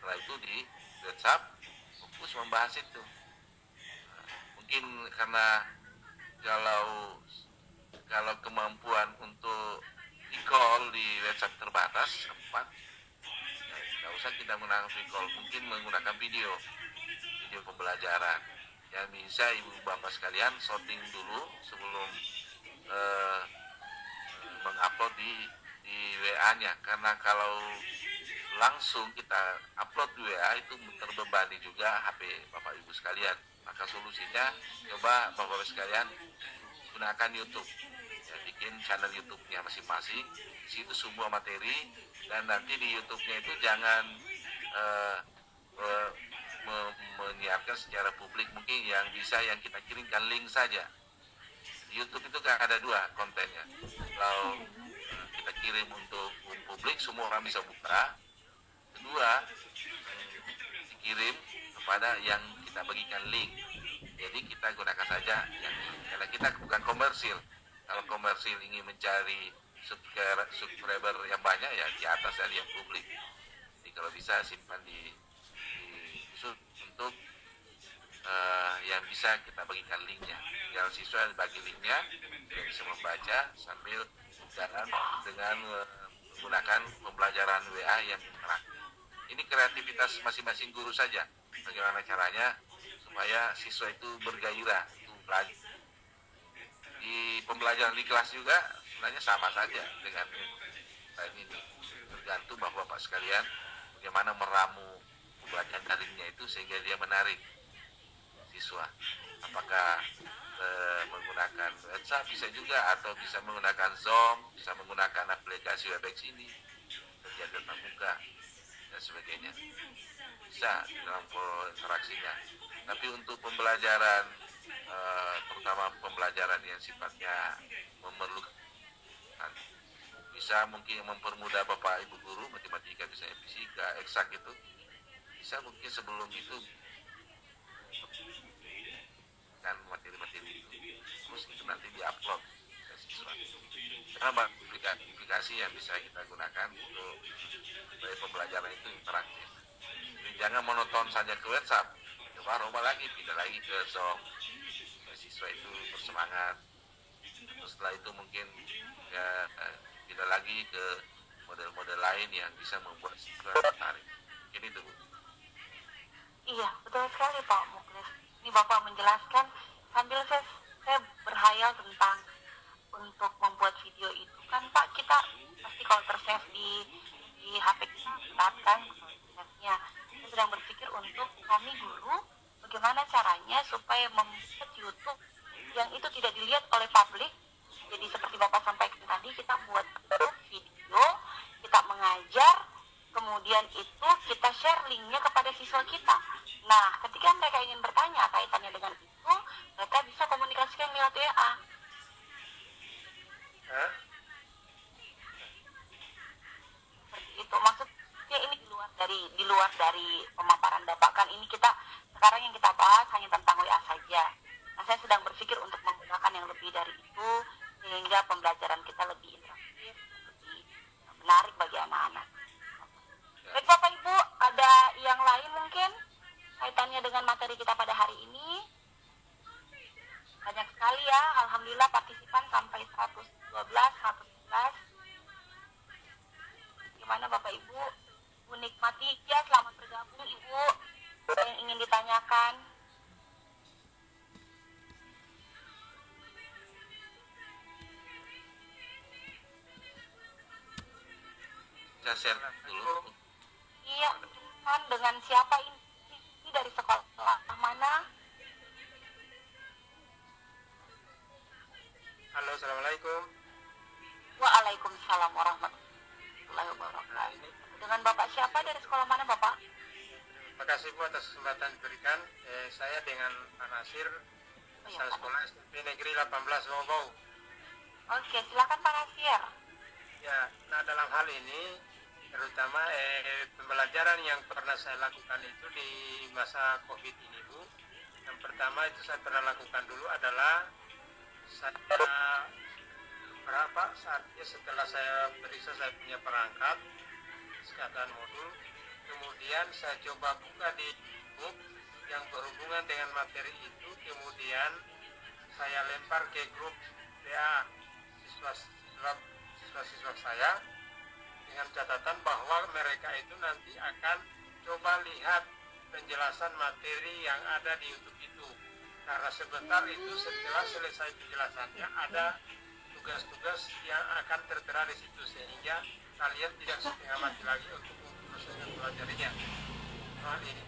Setelah itu di WhatsApp fokus membahas itu. Mungkin karena kalau kemampuan untuk di-call di WhatsApp terbatas 4, tidak usah kita menggunakan call, mungkin menggunakan video pembelajaran. Ya bisa ibu bapak sekalian sorting dulu sebelum mengupload di WA-nya, karena kalau langsung kita upload di WA itu terbebani juga HP bapak ibu sekalian. Maka solusinya coba bapak-bapak sekalian gunakan YouTube ya, bikin channel YouTube-nya masing-masing, di situ semua materi, dan nanti di YouTube-nya itu jangan menyiarkan secara publik, mungkin yang bisa yang kita kirimkan link saja. Di YouTube itu kan ada dua kontennya, kalau kita kirim untuk publik semua orang bisa buka, kedua dikirim kepada yang kita bagikan link. Jadi kita gunakan saja yang karena kita bukan komersil. Kalau komersil ingin mencari subscriber yang banyak ya di atas dari yang publik. Jadi kalau bisa simpan di untuk yang bisa kita bagikan linknya. Yang siswa bagi linknya dia bisa membaca sambil jalan dengan menggunakan pembelajaran WA yang interaktif. Ini kreativitas masing-masing guru saja. Bagaimana caranya supaya siswa itu bergairah itu belajar. Di pembelajaran di kelas juga sebenarnya sama saja dengan ini. Tergantung bapak-bapak sekalian bagaimana meramu pembelajaran daringnya itu sehingga dia menarik siswa. Apakah menggunakan WhatsApp bisa juga, atau bisa menggunakan Zoom, bisa menggunakan aplikasi Webex ini, kerja tatap muka dan sebagainya. Bisa dalam interaksinya. Tapi untuk pembelajaran terutama pembelajaran yang sifatnya memerlukan bisa mungkin mempermudah Bapak Ibu guru matematika, misalnya fisika, eksak itu bisa mungkin sebelum itu kan materi-materi itu terus itu nanti diupload ke siswa karena banyak aplikasi yang bisa kita gunakan untuk supaya pembelajaran itu interaktif. Jadi jangan monoton saja ke WhatsApp, coba ubah lagi, pindah lagi ke Zoom supaya siswa itu bersemangat. Terus setelah itu mungkin ya pindah lagi ke model-model lain yang bisa membuat siswa tertarik. Ini tuh Bu. Iya, betul sekali Pak Muklis. Ini Bapak menjelaskan sambil saya berhayal tentang untuk membuat video itu kan Pak, kita pasti kalau tersave di HP kita kan save-nya. Saya sedang berpikir untuk kami guru bagaimana caranya supaya membuat YouTube yang itu tidak dilihat oleh publik. Jadi seperti Bapak sampaikan tadi, kita buat video, kita mengajar, kemudian itu kita share linknya kepada siswa kita. Nah, ketika mereka ingin bertanya kaitannya dengan itu, mereka bisa komunikasikan lewat WA. Seperti itu. Maksudnya ini di luar dari pemaparan Bapak kan, ini kita sekarang yang kita bahas hanya tentang WA saja. Nah, saya sedang berpikir untuk menggunakan yang lebih dari itu sehingga pembelajaran kita lebih interaktif, lebih menarik bagi anak-anak. Baik Bapak Ibu, ada yang lain mungkin kaitannya dengan materi kita pada hari ini? Banyak sekali ya, alhamdulillah partisipan sampai 112, 111. Gimana Bapak Ibu? Bu nikmati ya, selamat bergabung Ibu. Ada yang ingin ditanyakan? Saya share dulu. Iya, kan dengan siapa ini? Dari sekolah mana? Halo, assalamualaikum. Waalaikumsalam warahmatullahi wabarakatuh. Dengan Bapak siapa, dari sekolah mana Bapak? Terima kasih Bu atas kesempatan diberikan. Saya dengan Pak Nasir, asal sekolah SMP Negeri 18 Bau. Oke, silakan Pak Nasir. Ya, nah dalam hal ini terutama pembelajaran yang pernah saya lakukan itu di masa COVID ini Bu. Yang pertama itu saya pernah lakukan dulu adalah saya berapa saatnya setelah saya periksa saya punya perangkat keadaan modul, kemudian saya coba buka di book yang berhubungan dengan materi itu, kemudian saya lempar ke grup WA siswa-siswa saya dengan catatan bahwa mereka itu nanti akan coba lihat penjelasan materi yang ada di YouTube itu, karena sebentar itu setelah selesai penjelasannya ada tugas-tugas yang akan tertera di situ, sehingga kalian tidak setengah mati lagi untuk proses mempelajarinya. Nah ini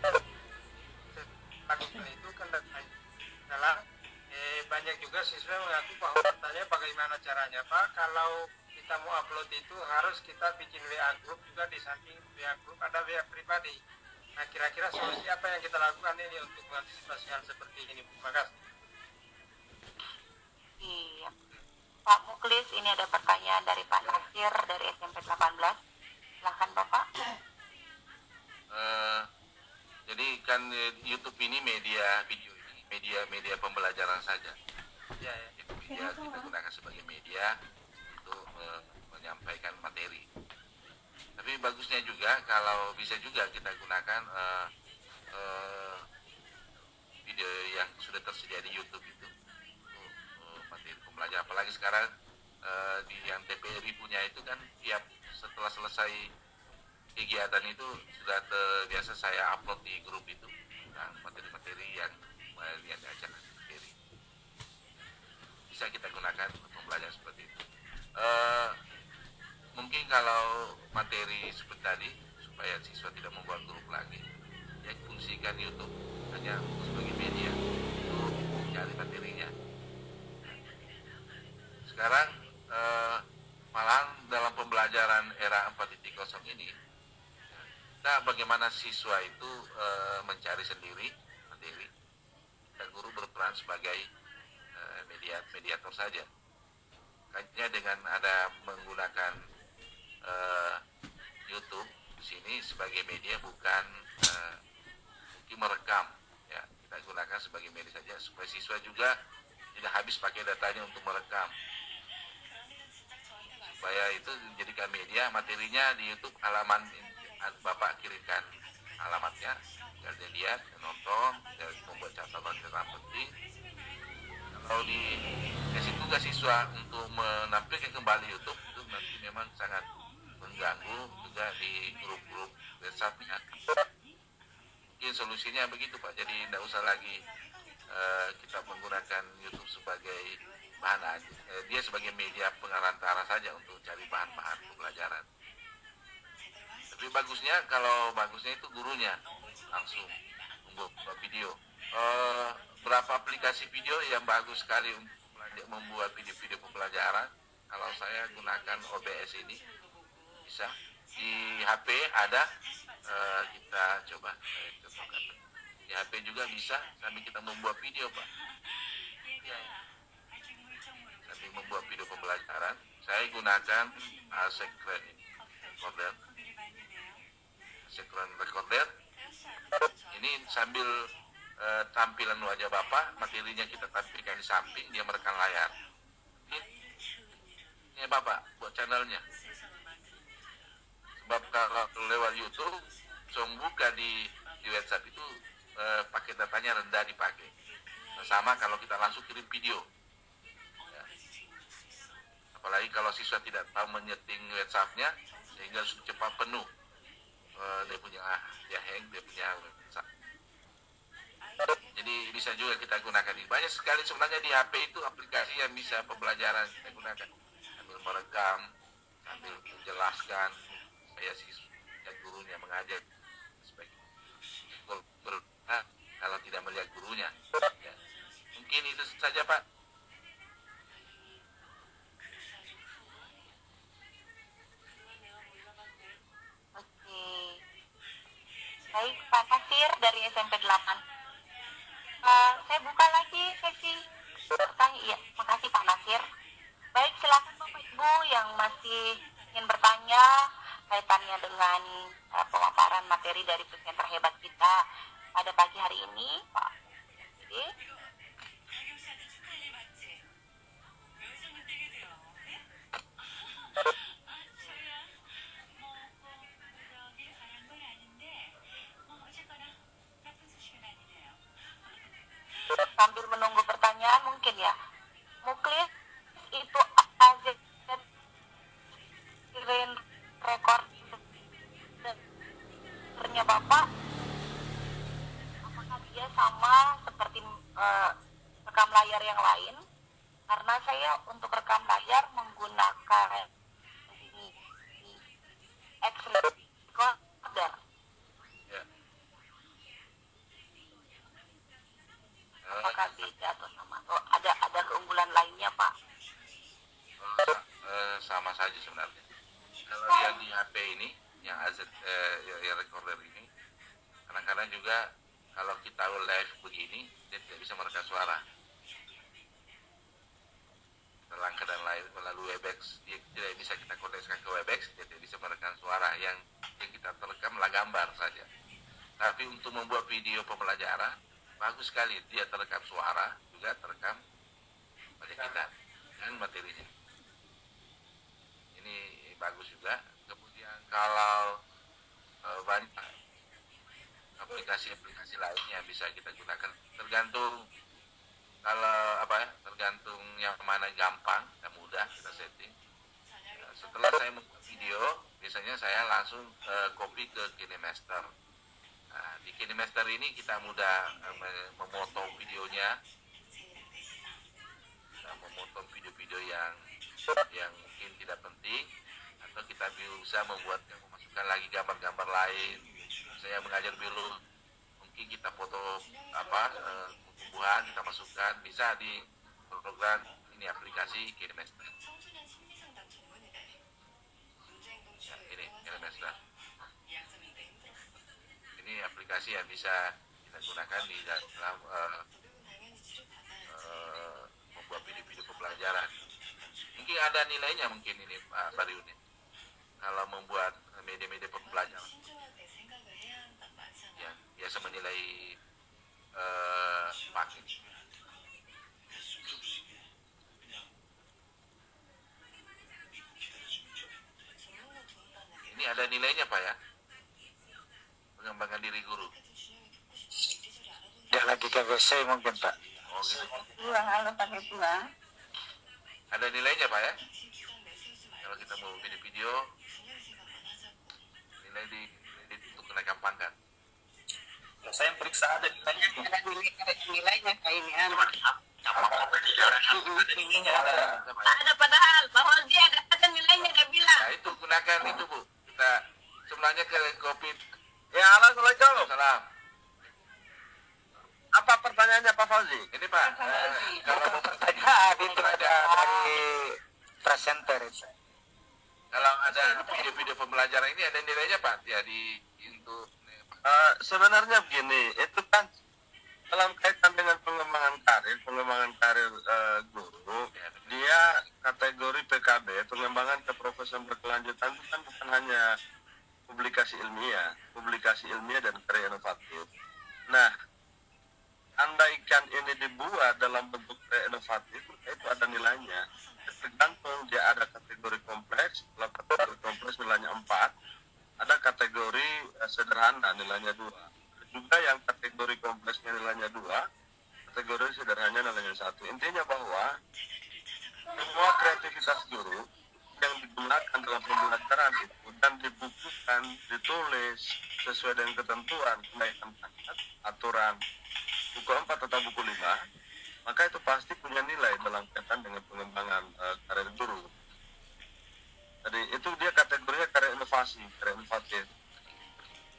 lakukan itu kan adalah banyak juga siswa mengaku bahwa bertanya bagaimana caranya Pak, kalau kita mau upload itu harus kita bikin WA group juga, di samping WA group ada WA pribadi. Nah kira-kira solusi apa yang kita lakukan ini untuk mengantisipasi hal seperti ini? Terima kasih. Iya. Pak Muklis, ini ada pertanyaan dari Pak Nasir dari SMP 18. Silahkan Bapak. Jadi kan YouTube ini media video ini media pembelajaran saja. Ya. Media kita gunakan sebagai media untuk menyampaikan materi. Tapi bagusnya juga kalau bisa juga kita gunakan video yang sudah tersedia di YouTube itu untuk materi pembelajaran. Apalagi sekarang di yang TPRI punya itu kan tiap setelah selesai kegiatan itu sudah biasa saya upload di grup itu materi-materi yang diajarkan materi. Bisa kita gunakan untuk pembelajaran seperti itu. Mungkin kalau materi seperti tadi supaya siswa tidak membuat grup lagi, ya fungsikan YouTube hanya sebagai media untuk mencari materinya. Sekarang malahan dalam pembelajaran era 4.0 ini, kita bagaimana siswa itu mencari sendiri materi, dan guru berperan sebagai mediator saja. Kayaknya dengan ada menggunakan eh, YouTube di sini sebagai media bukan mungkin merekam, ya kita gunakan sebagai media saja supaya siswa juga tidak habis pakai datanya untuk merekam, supaya itu dijadikan media. Materinya di YouTube halaman Bapak kirimkan alamatnya, tinggal dia lihat, nonton, dia membuat catatan penting. Kalau dikasih tugas siswa untuk menampilkan kembali YouTube itu nanti memang sangat mengganggu juga di grup-grup WhatsApp-nya. Mungkin solusinya begitu Pak, jadi tidak usah lagi kita menggunakan YouTube sebagai bahan, dia sebagai media pengarantara saja untuk cari bahan-bahan pembelajaran. Tapi bagusnya, kalau bagusnya itu gurunya langsung membuat video. Berapa aplikasi video yang bagus sekali untuk membuat video-video pembelajaran. Kalau saya gunakan OBS ini, bisa di HP ada, kita coba contohkan. Di HP juga bisa sambil kita membuat video Pak. Sambil membuat video pembelajaran, saya gunakan Screen Recorder. Ini sambil tampilan wajah Bapak, materinya kita tampilkan di samping, dia merekam layar. Ini Bapak buat channelnya. Sebab kalau lewat YouTube, buka di WhatsApp itu pakai datanya rendah dipakai. Nah, sama kalau kita langsung kirim video. Ya. Apalagi kalau siswa tidak tahu menyeting WhatsApp-nya, sehingga cepat penuh. Dia hang, dia punya WhatsApp. Jadi bisa juga kita gunakan ini. Banyak sekali sebenarnya di HP itu aplikasi yang bisa pembelajaran kita gunakan. Sambil merekam, sambil menjelaskan, supaya siswa dan gurunya mengajar. Kalau tidak melihat gurunya. Ya. Mungkin itu saja Pak. Oke. Baik, Pak Nasir dari SMP 8. Saya buka lagi sesi pertanyaan. Iya, makasih Pak Nasir. Baik, silakan Bapak Ibu yang masih ingin bertanya kaitannya dengan pemaparan materi dari presenter hebat kita pada pagi hari ini, Pak. Jadi, sambil menunggu pertanyaan mungkin ya, Muklis itu AZ screen recordernya Bapak, apakah dia sama seperti rekam layar yang lain? Karena saya untuk rekam layar menggunakan recorder. Apakah beda atau sama? Atau ada keunggulan lainnya Pak? Sama saja sebenarnya. Kalau yang di HP ini, yang yang recorder ini, kadang-kadang juga kalau kita live begini, dia tidak bisa merekam suara. Langkah dan lain melalui Webex, dia tidak bisa kita koneksikan ke Webex, dia tidak bisa merekam suara. Yang kita terekam adalah gambar saja. Tapi untuk membuat video pembelajaran, bagus sekali, dia terekam suara, juga terekam wajah kita dan materinya. Ini bagus juga. Kemudian kalau banyak aplikasi-aplikasi lainnya bisa kita gunakan, tergantung tergantung yang mana gampang dan mudah kita setting. Setelah saya membuat video, biasanya saya langsung copy ke KineMaster. Nah, di KineMaster ini kita mudah memotong videonya, memotong video-video yang mungkin tidak penting, atau kita bisa memasukkan lagi gambar-gambar lain. Saya mengajar biologi, mungkin kita foto tumbuhan, kita masukkan, bisa di program ini, aplikasi KineMaster. Ya, ini KineMaster. Ini aplikasi yang bisa kita gunakan di dalam membuat video-video pembelajaran. Mungkin ada nilainya mungkin ini Pak Bariuni. kalau membuat media-media pembelajaran ya biasa menilai paket. Ini ada nilainya Pak ya, pengembangan diri guru. Dia lagi ke WC mungkin Pak. Oh gitu. Halo Pak Ketua. Ada nilainya Pak ya. Kalau kita mau video-video, nilai untuk kenaikan pangkat. Saya periksa ada nilainya. Ada nilainya kayak ini. Ada padahal bahwa dia ada nilainya dia bilang. Nah itu gunakan itu Bu. Kita sebenarnya ke COVID. Ya, assalamualaikum. Salam. Apa pertanyaannya Pak Fauzi? Ini Pak, kalau mau Pertanyaan itu ada dari presenter itu. kalau ada video-video pembelajaran ini ada nilainya Pak ya untuk Sebenarnya begini, itu kan dalam kaitan dengan pengembangan karir guru, dia kategori PKB, pengembangan keprofesian berkelanjutan itu kan bukan hanya publikasi ilmiah dan karya inovatif. Nah, andaikan ini dibuat dalam bentuk karya inovatif, itu ada nilainya. Tergantung dia ada kategori kompleks, kalau kategori kompleks nilainya 4, ada kategori sederhana nilainya 2. Juga yang kategori kompleksnya nilainya 2, kategori sederhananya nilainya 1. Intinya bahwa semua kreativitas guru yang digunakan dalam pembelajaran itu dan dibukukan, ditulis sesuai dengan ketentuan kenaikan pangkat, aturan buku 4 atau buku 5, maka itu pasti punya nilai dalam kaitan dengan pengembangan karir guru. Jadi itu dia kategorinya karya inovatif.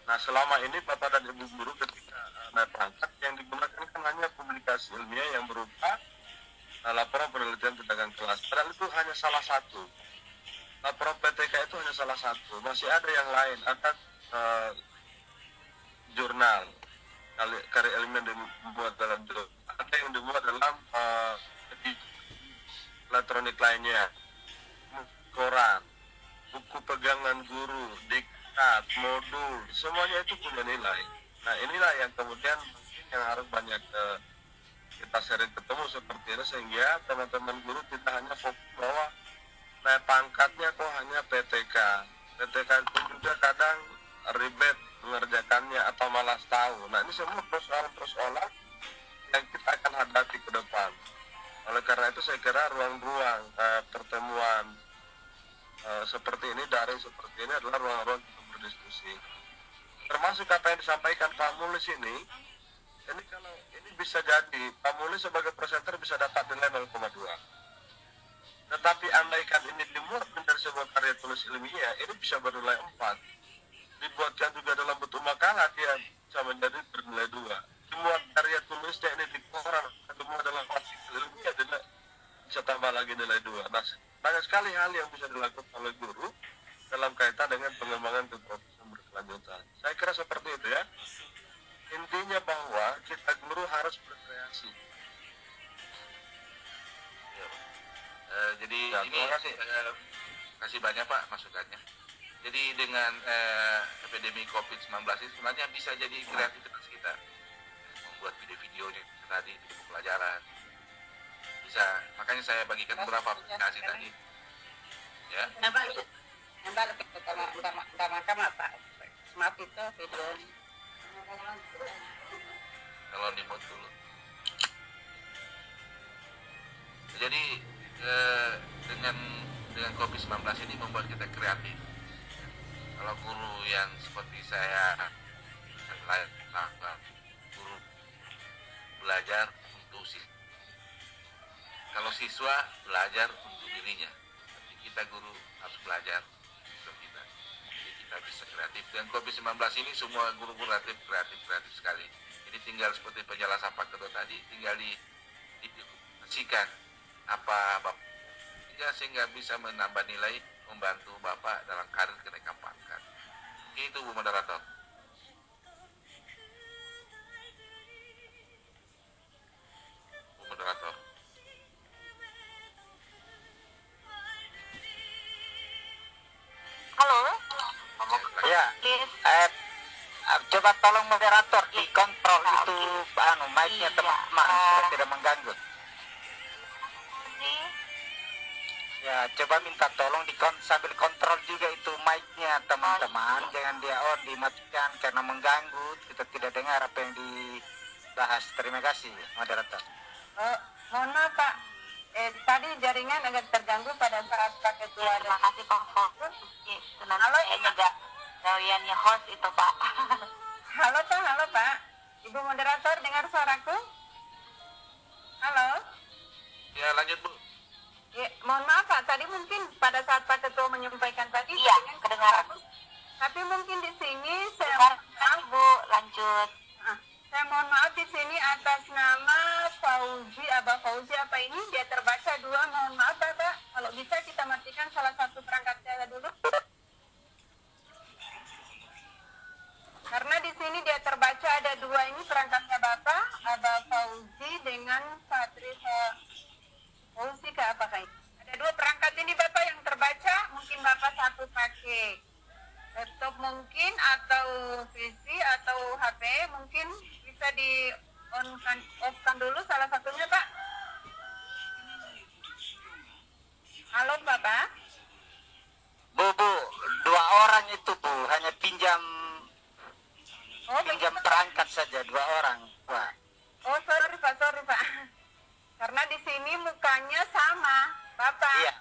Nah selama ini Bapak dan Ibu guru ketika naik pangkat yang digunakan kan hanya publikasi ilmiah yang berupa laporan penelitian tindakan kelas. Padahal itu hanya salah satu. Laporan PTK itu hanya salah satu. Masih ada yang lain, ada jurnal karya ilmiah yang dibuat dalam jurnal, ada yang dibuat dalam elektronik lainnya, koran, buku pegangan guru, diktat, modul, semuanya itu punya nilai. Nah inilah yang kemudian yang harus banyak kita sering ketemu seperti ini, sehingga teman-teman guru tidak hanya fokus bahwa naik pangkatnya kok hanya PTK pun juga kadang ribet mengerjakannya atau malas tahu. Nah ini semua persoalan yang kita akan hadapi ke depan. Oleh karena itu saya kira ruang-ruang pertemuan seperti ini, daring seperti ini adalah ruang-ruang untuk berdiskusi. Termasuk apa yang disampaikan Pak Mulis ini kalau ini bisa jadi Pak Mulis sebagai presenter bisa dapat nilai 0,2. Tetapi andaikan ini dimuat menjadi sebuah karya tulis ilmiah, ini bisa bernilai 4. Dibuatkan juga dalam bentuk makalah, dia bisa menjadi bernilai 2. Dimuat karya tulisnya ini di koran, dimuat dalam artikel ilmiah, dia bisa tambah lagi nilai 2. Nah, banyak sekali hal yang bisa dilakukan oleh guru dalam kaitan dengan pengembangan keprofesian berkelanjutan. Saya kira seperti itu ya. Intinya bahwa kita guru harus berkreasi. Jadi ini kasih banyak Pak masukannya. Jadi dengan epidemi COVID-19 ini sebenarnya bisa jadi kreativitas kita membuat video-videonya tadi di buku pelajaran. Bisa, makanya saya bagikan beberapa aplikasi tadi. Ya. Nambah Pak. Maaf itu video. Kalau di mode dulu. Jadi dengan COVID-19 ini membuat kita kreatif. Kalau guru yang seperti saya guru belajar untuk siswa. Kalau siswa belajar untuk dirinya, tapi kita guru harus belajar untuk kita. Jadi kita bisa kreatif. Dan COVID-19 ini semua guru-guru kreatif sekali. Jadi tinggal seperti penjelasan Pak Ketua tadi, tinggal diaplikasikan apa Bapak sehingga bisa menambah nilai, membantu Bapak dalam karir kenaikan pangkat. Itu Bu Moderator. Bu Moderator. Halo, Ya, please. Coba tolong moderator dikontrol itu mic-nya Iya, teman-teman supaya tidak mengganggu. Fauzi, Ya, coba minta tolong sambil kontrol juga itu mic-nya teman-teman. Jangan dia on, dimatikan karena mengganggu. Kita tidak dengar apa yang dibahas. Terima kasih, moderator. Mohon maaf Pak, tadi jaringan agak terganggu pada saat Pak Ketua. terima kasih Pak Fauzi. Itu nanti kayaknya gak gawiannya host itu Pak. Halo Pak, Ibu moderator dengar suaraku? Halo? Ya, lanjut Bu. Ya, mohon maaf Pak, tadi mungkin pada saat Pak Ketua menyampaikan tadi, Iya, kedengaran. tapi mungkin di sini Terima kasih Bu, lanjut. saya mohon maaf di sini atas nama Abah Fauzi apa ini dia terbaca 2, mohon maaf Bapak, kalau bisa kita matikan salah satu perangkat saya dulu. Karena di sini dia terbaca ada 2 ini perangkatnya Bapak, Abah Fauzi dengan Satri Fauzi ke apakah ini? Ada 2 perangkat ini Bapak yang terbaca, mungkin Bapak satu pakai laptop mungkin atau PC atau HP, mungkin bisa di off-kan dulu salah satunya Pak. Halo Bapak. Bu, 2 orang itu Bu, hanya pinjam perangkat saja 2 orang. Wah. Oh sorry Pak. Karena di sini mukanya sama, Bapak. Iya.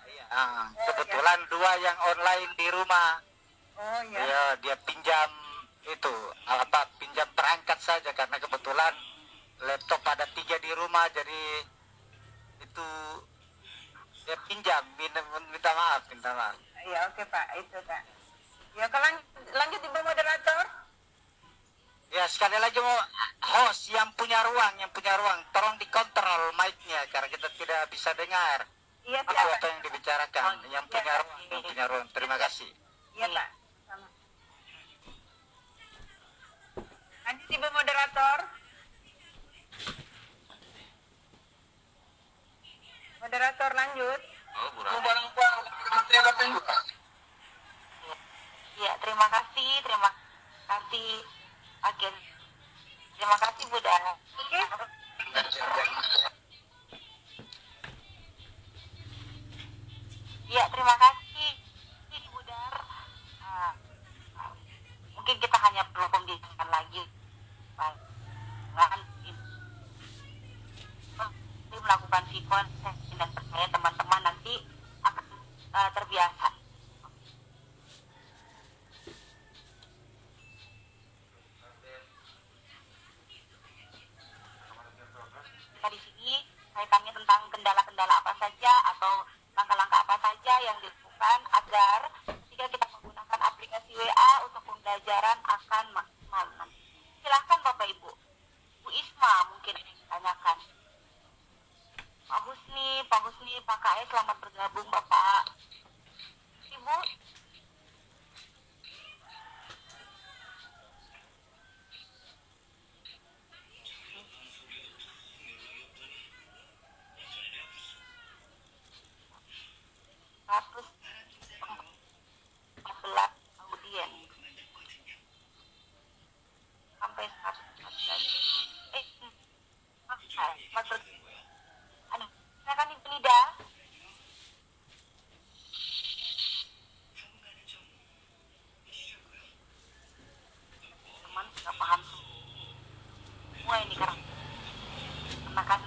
Kebetulan 2 yang online di rumah. Oh iya. Ya, dia pinjam pinjam perangkat saja karena kebetulan laptop ada 3 di rumah, jadi itu dia pinjam, minta maaf. Iya, oke Pak, itu Pak. Ya, kalau lanjut Ibu moderator. Ya, sekali lagi host yang punya ruang, tolong dikontrol mic-nya karena kita tidak bisa dengar. Iya, apa yang dibicarakan. Yang punya ruang. Terima kasih. Iya, Pak. Sama. Lanjut Ibu moderator. Moderator lanjut. Oh, Bu Rame. Ya, terima kasih agen. Terima kasih Bu Dan. Oke. Ya, terima kasih Bu Dar. Mungkin kita hanya perlu pembicaraan lagi. Melakukan sikon dan percaya teman-teman nanti akan terbiasa. Di sini kaitannya tentang kendala-kendala apa saja atau langkah-langkah apa saja yang dilakukan agar jika kita menggunakan aplikasi WA untuk pembelajaran akan maksimal. Silahkan Bapak Ibu. Bu Isma mungkin yang ditanyakan. Pak Husni, Pak KS selamat bergabung Bapak. Ibu. Ratus 14 audien sampai 114. Silakan Ibu Nida. Teman sudah paham semua ini karena kan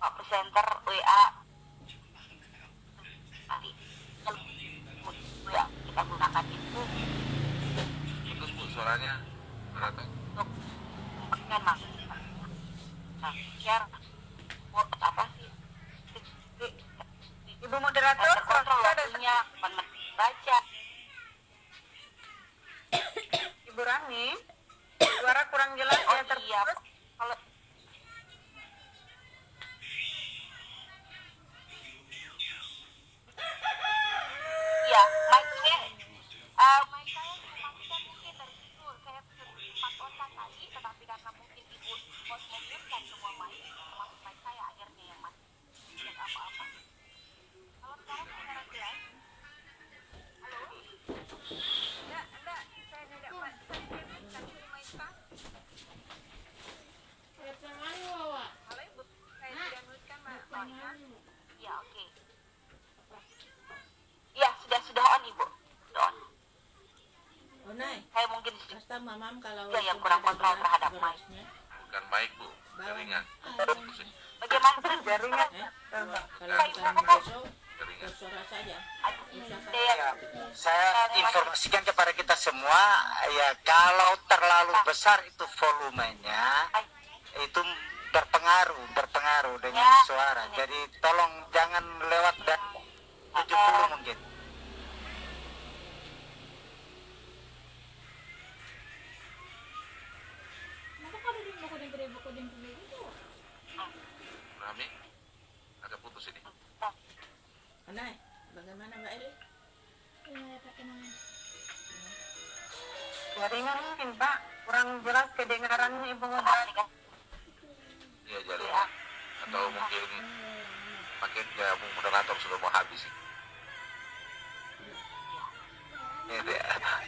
Pak presenter WA tadi WA kita gunakan itu Putus Bu suaranya. untuk memang share apa sih Ibu moderator, kontrol waktunya baca. Ibu Rani, suara kurang jelas ya terputus. Iya, kalau iya, mic saya dimatikan mungkin dari situ. Saya sempat kontak tadi, tetapi karena mungkin Ibu host memutkan semua mic, termasuk mic saya akhirnya yang mati. Tidak apa-apa. Mamam kalau Ya, yang sudah kurang ada kontrol beras- terhadap mic. berasnya, Bukan mic bu, jaringan. Bagaimana Jaringan. kalau Pak Ibu, bukan Bu? besok Jaringan. bersuara saja. Usahakan. Ya, Saya informasikan kepada kita semua ya, kalau terlalu besar itu volumenya itu berpengaruh dengan Ya, suara. ini. Jadi tolong jangan lewat dari 70 mungkin. Rame, agak putus ini. Anai, bagaimana Mbak Eli? Jaringan mungkin Pak, kurang jelas kedengarannya Ibu moderator. Iya jaringan. Atau mungkin paketnya moderator sudah mau habis.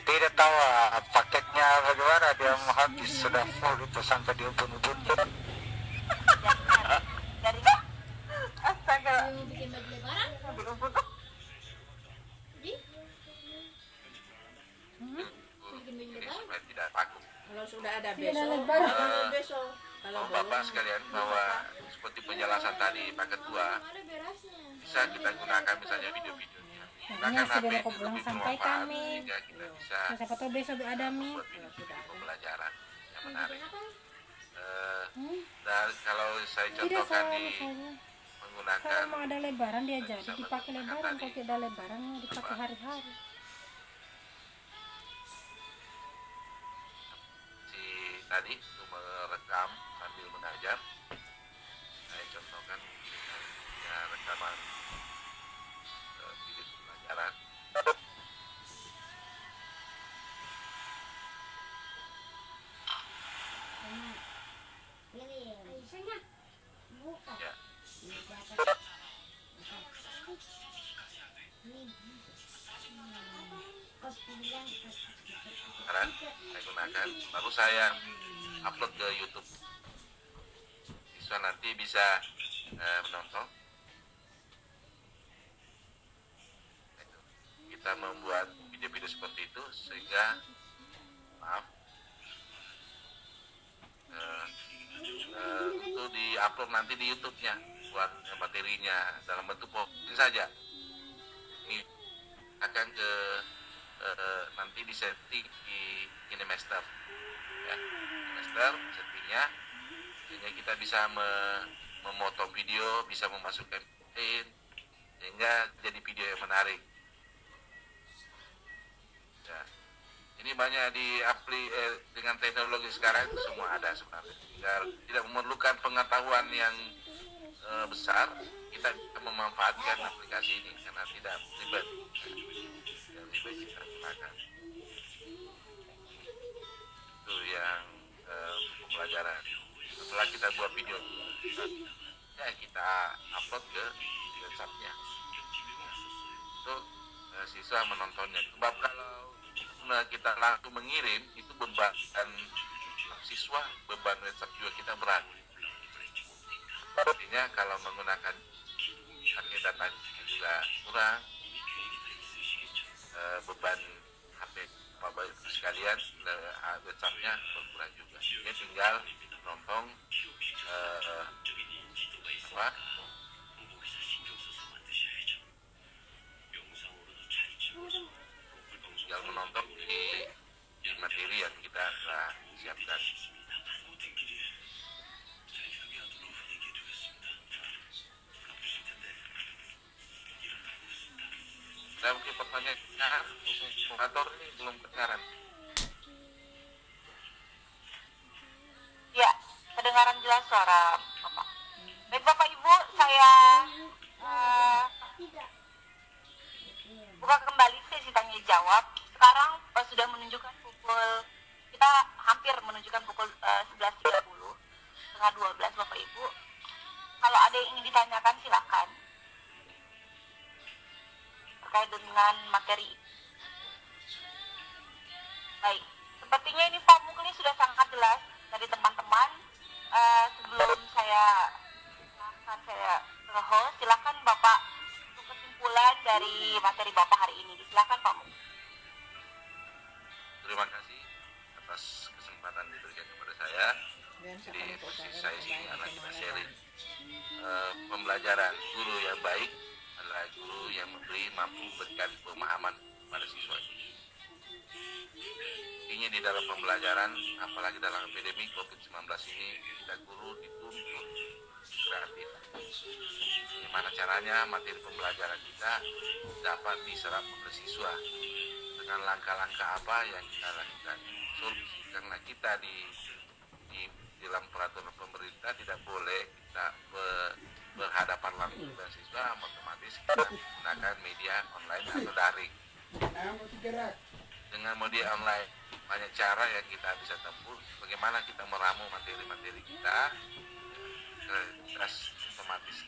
Tidak tahu paketnya bagaimana, dia mau habis sudah full itu sampai di ubun-ubun. jaringan. Astaga. Mau bikin baju lebaran? Di ubun. Ini supaya tidak vakum. Kalau sudah ada Tidak ada besok, lebaran. kalau besok. Kalau Bapak belum, sekalian bahwa seperti penjelasan tadi paket 2 Ada berasnya. bisa kita gunakan misalnya video-videonya. Gunakan Makanya HP sudah itu aku bilang lebih sampaikan, bermanfaat Mi. sehingga kita bisa Siapa tahu besok ada Mi. buat video-video pembelajaran yang menarik. Kenapa? Dan kalau saya Tidak contohkan salah di saya. menggunakan Kalau mau ada lebaran dia jadi bisa dipakai menggunakan lebaran. tadi. Kalau tidak ada lebaran dipakai hari-hari. si tadi untuk merekam sambil mengajar, saya contohkan ya, rekaman video pembelajaran. Ya. Sekarang saya gunakan, baru saya upload ke YouTube. Siswa nanti bisa menonton. Kita membuat video-video seperti itu sehingga untuk di-upload nanti di YouTube-nya buat materinya dalam bentuk posting saja. Ini akan ke nanti disetting di KineMaster ya, KineMaster settingnya sehingga kita bisa memotong video, bisa memasukkan in sehingga jadi video yang menarik ya. Ini banyak di dengan teknologi sekarang itu semua ada sebenarnya, tinggal tidak memerlukan pengetahuan yang besar, kita bisa memanfaatkan aplikasi ini karena tidak ribet. Kita gunakan itu yang pembelajaran. Setelah kita buat video ya kita upload ke websitenya itu siswa menontonnya. Sebab kalau kita langsung mengirim itu beban siswa, beban website juga kita berat. Artinya kalau menggunakan pakai data juga kurang, beban HP Bapak Ibu sekalian websitenya berkurang juga. Dia tinggal nonton tinggal menonton di materi yang kita telah siapkan. Saya mungkin pertanyaan moderator ini belum kedengaran. Ya, kedengaran jelas suara Bapak. Baik Bapak Ibu, saya buka kembali sesi tanya jawab. Sekarang sudah menunjukkan kita hampir menunjukkan pukul 11.30, setengah 12 Bapak Ibu. Kalau ada yang ingin ditanyakan silakan terkait dengan materi. Baik, sepertinya ini Pak Mukli sudah sangat jelas dari teman-teman. Sebelum saya ke host, silakan Bapak untuk kesimpulan dari materi Bapak hari ini. Silakan Pak Mukli. Terima kasih atas posisi saya sini adalah kita sharing pembelajaran. Guru yang baik adalah guru yang mampu memberikan pemahaman pada siswa. Intinya di dalam pembelajaran, apalagi dalam epidemi COVID-19 ini, kita guru dituntut kreatif. Bagaimana caranya materi pembelajaran kita dapat diserap oleh siswa, dengan langkah-langkah apa yang kita lakukan. Solusi, karena kita di dalam peraturan pemerintah tidak boleh kita berhadapan langsung dengan siswa, otomatis kita menggunakan media online atau daring. Dengan media online banyak cara yang kita bisa tempuh. Bagaimana kita meramu materi-materi kita, otomatis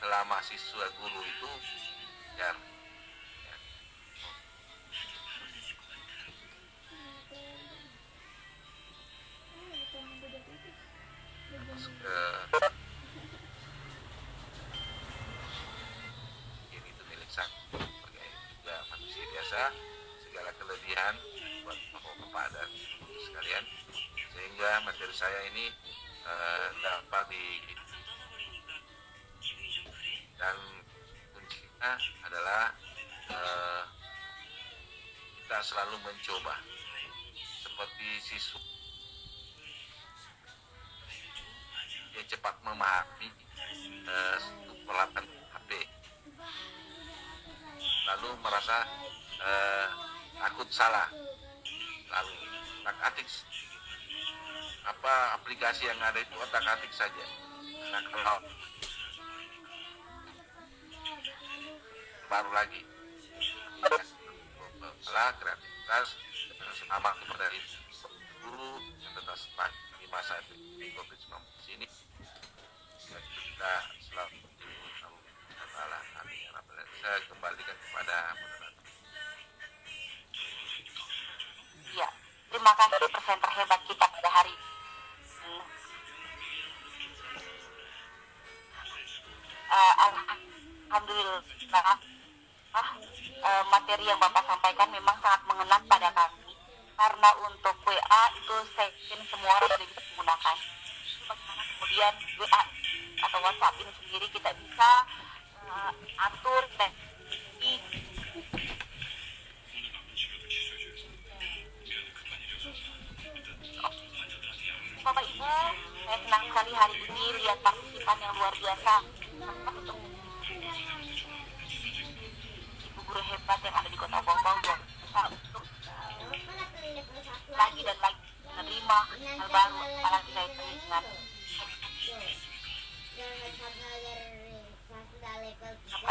selama siswa guru itu ya, ini itu milik saya sebagai juga manusia biasa, segala kelebihan buat bapak dan ibu sekalian, sehingga materi saya ini dapat dan kuncinya adalah kita selalu mencoba seperti siswa yang cepat memahami peralatan HP, lalu merasa takut salah, lalu otak-atik apa aplikasi yang ada itu otak-atik saja. Nah, kalau baru lagi kreativitas dengan semangat kepada guru yang tetap di masa COVID-19 ini, kita selalu salah. Saya kembalikan kepada moderator. Ya, terima kasih presenter hebat kita pada hari ini. Alhamdulillah, materi yang Bapak sampaikan memang sangat mengena pada kami, karena untuk WA itu saya yakin semua orang sudah bisa menggunakan. Bagaimana kemudian WA atau WhatsApp ini sendiri kita bisa atur dan Bapak Ibu, saya senang sekali hari ini lihat partisipan yang luar biasa untuk ibu guru hebat yang ada di Kota Bau-Bau untuk lagi dan lagi menerima hal baru, apalagi saya dengan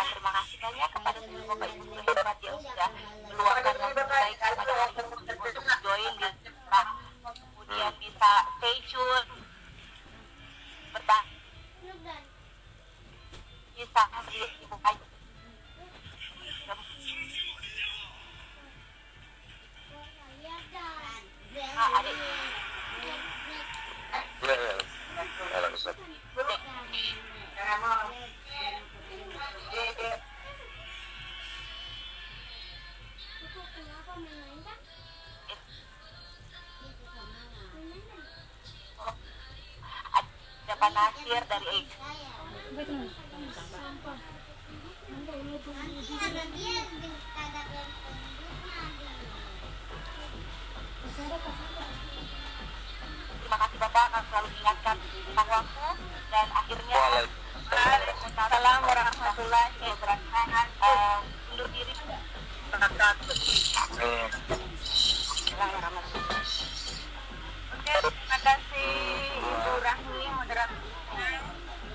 terima kasih banyak kepada seluruh Bapak Ibu guru hebat yang sudah meluangkan yang terbaik pada hari ini untuk join di kemudian bisa stay tune bertahan bisa ibu aja ada Pak Nasir dari Eik. Terima kasih Bapak, kami selalu ingatkan tentang waktu dan akhirnya Waalaikumsalam warahmatullahi wabarakatuh. Undur diri. Oke, terima kasih Ibu Rahmi, moderatornya.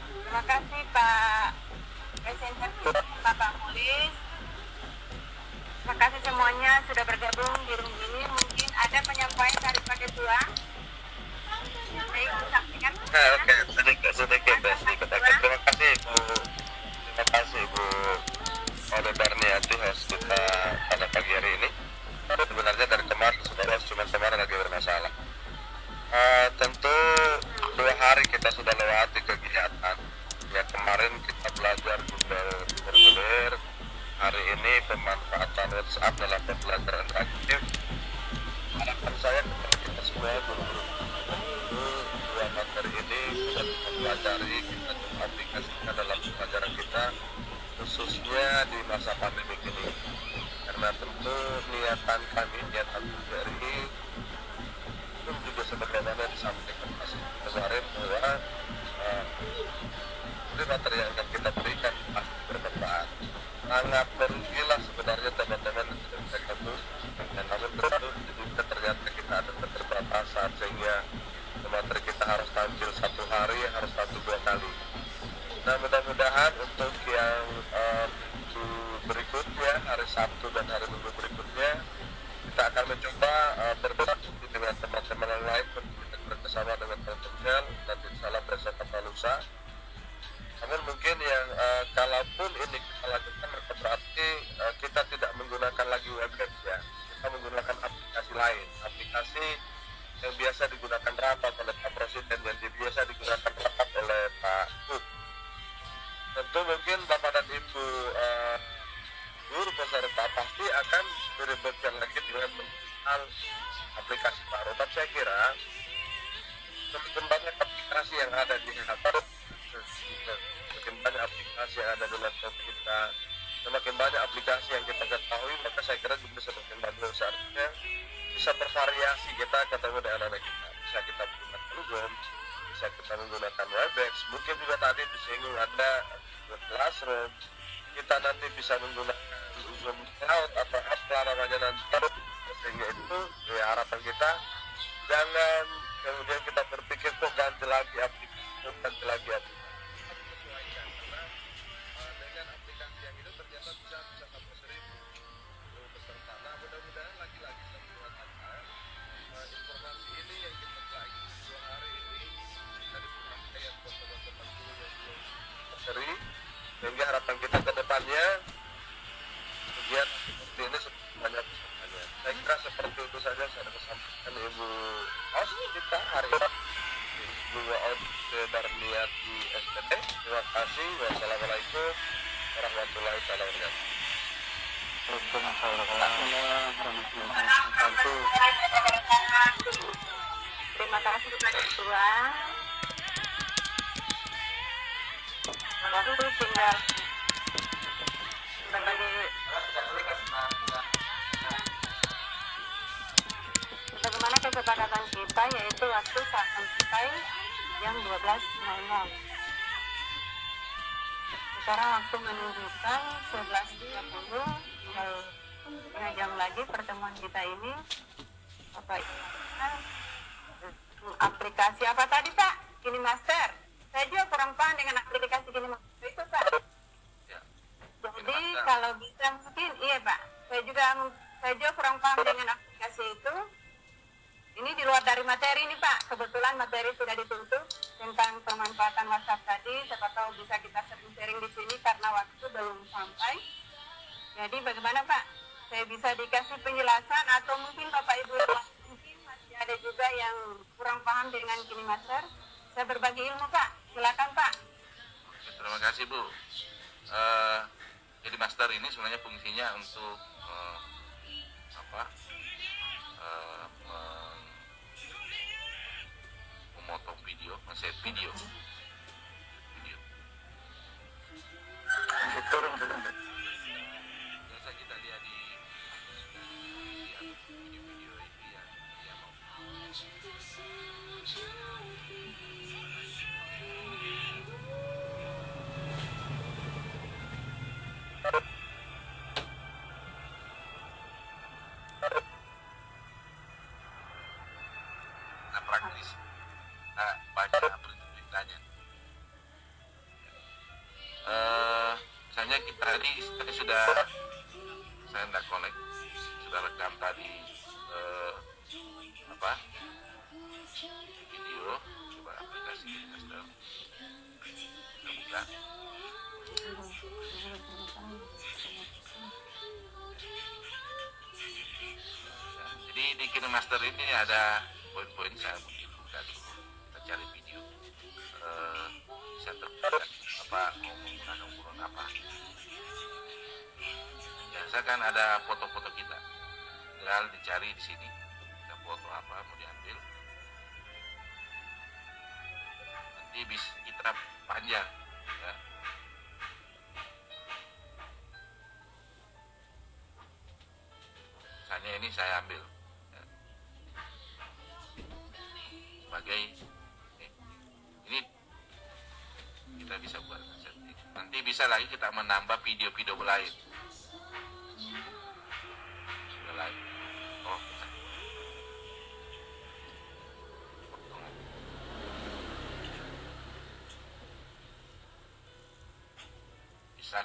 Terima kasih Pak Presenter, Pak Mulis. Terima kasih semuanya sudah bergabung di room ini. Mungkin ada penyampaian dari Pak Ketua. Baik, sampaikan. Oke, sedikit. Terima kasih Ibu Ode Darniati host kita pada pagi hari ini. Sebenarnya dari kemarin sudah host, cuma kemarin lagi bermasalah. Tentu 2 hari kita sudah lewati kegiatan. Ya, kemarin kita belajar bergulir. Hari ini pemanfaatan WhatsApp dalam pembelajaran aktif. Harapan saya kepada kita semua guru-guru itu 2 materi pelajari, kita coba aplikasikan dalam pelajaran kita, khususnya di masa pandemi ini. Karena tentu niatan kami, niatan dari itu juga sebagaimana disampaikan Mas kemarin bahwa materi yang akan kita berikan pasti bermanfaat. Sangat merugilah sebenarnya teman-teman yang tidak bisa gabung, dan namun tentu juga ternyata kita ada keterbatasan sehingga materi kita harus tampil satu hari, harus tampil 2 kali. Nah, mudah-mudahan untuk yang minggu berikutnya, hari Sabtu dan hari Minggu berikutnya, kita akan mencoba berdiskusi dengan teman-teman yang lain, kita bersama dengan Telkomsel dan insyaallah besok atau lusa. Namun mungkin yang kalaupun ini kita lakukan berarti kita tidak menggunakan lagi Webex ya, kita menggunakan aplikasi lain, aplikasi yang biasa digunakan rapat oleh Pak Presiden dan biasa digunakan rapat oleh Pak Gub. Tentu mungkin Bapak dan Ibu guru peserta pasti akan diribetkan lagi dengan mengenal aplikasi baru. Tapi saya kira semakin banyak aplikasi yang ada di laptop, semakin banyak aplikasi yang ada di laptop kita, semakin banyak aplikasi yang kita ketahui, maka saya kira juga semakin bagus. Artinya bisa bervariasi kita ketemu dengan anak-anak kita. Bisa kita menggunakan Zoom, bisa kita menggunakan Webex, mungkin juga tadi disinggung ada Classroom, kita nanti bisa menggunakan Zoom Cloud atau apa namanya nanti, sehingga itu ya harapan kita jangan kemudian kita berpikir kok ganti lagi aplikasi, ganti lagi aplikasi. Sesuaikan, karena dengan aplikasi yang itu ternyata bisa sampai 1.000 peserta. Nah, mudah-mudahan lagi-lagi saya mengatakan informasi ini yang kita bagi 2 hari ini dari penyampaian buat teman-teman guru yang belum seri, sehingga harapan kita ke depannya kegiatan seperti ini banyak pesertanya. Saya kira seperti itu saja saya sampaikan Ibu host kita hari ini, Ibu Darmiati SPT. Terima kasih. Wassalamualaikum warahmatullahi wabarakatuh. Terima kasih kepada Ketua. Lalu tinggal sebagai bagaimana kesepakatan kita, yaitu waktu sampai jam 12.00. Sekarang waktu menunjukkan 11.30, tinggal 2 jam lagi pertemuan kita ini. Bapak aplikasi apa tadi Pak? KiniMaster. Saya juga kurang paham dengan aplikasi KiniMaster itu Pak. Jadi kalau bisa mungkin iya Pak. Saya juga kurang paham dengan aplikasi itu. Ini di luar dari materi nih Pak. Kebetulan materi sudah ditutup tentang pemanfaatan WhatsApp tadi. Siapa tahu bisa kita sharing di sini karena waktu belum sampai. Jadi bagaimana Pak? Saya bisa dikasih penjelasan atau mungkin Bapak Ibu mungkin masih ada juga yang kurang paham dengan KiniMaster. Saya berbagi ilmu Pak. Silakan Pak. Terima kasih Bu. KiniMaster ini sebenarnya fungsinya untuk memotong video, men-save video. Biasa kita lihat di video-video itu yang mau. Nah, praktis. Baca beritanya. Misalnya kita tadi sudah saya tidak connect, sudah rekam tadi video, coba aplikasi Master kita buka. Jadi di KiniMaster ini ada poin-poin, saya mungkin buka dulu, kita cari video, bisa terbuka mau menggunakan ukuran apa. Biasa kan ada foto-foto kita, tinggal dicari di sini, kita foto apa mau diambil, nanti kita tetap panjang ya. Misalnya ini saya ambil ya, sebagai ini kita bisa buat setting. Nanti bisa lagi kita menambah video-video lain. Video lain. Oh, bisa.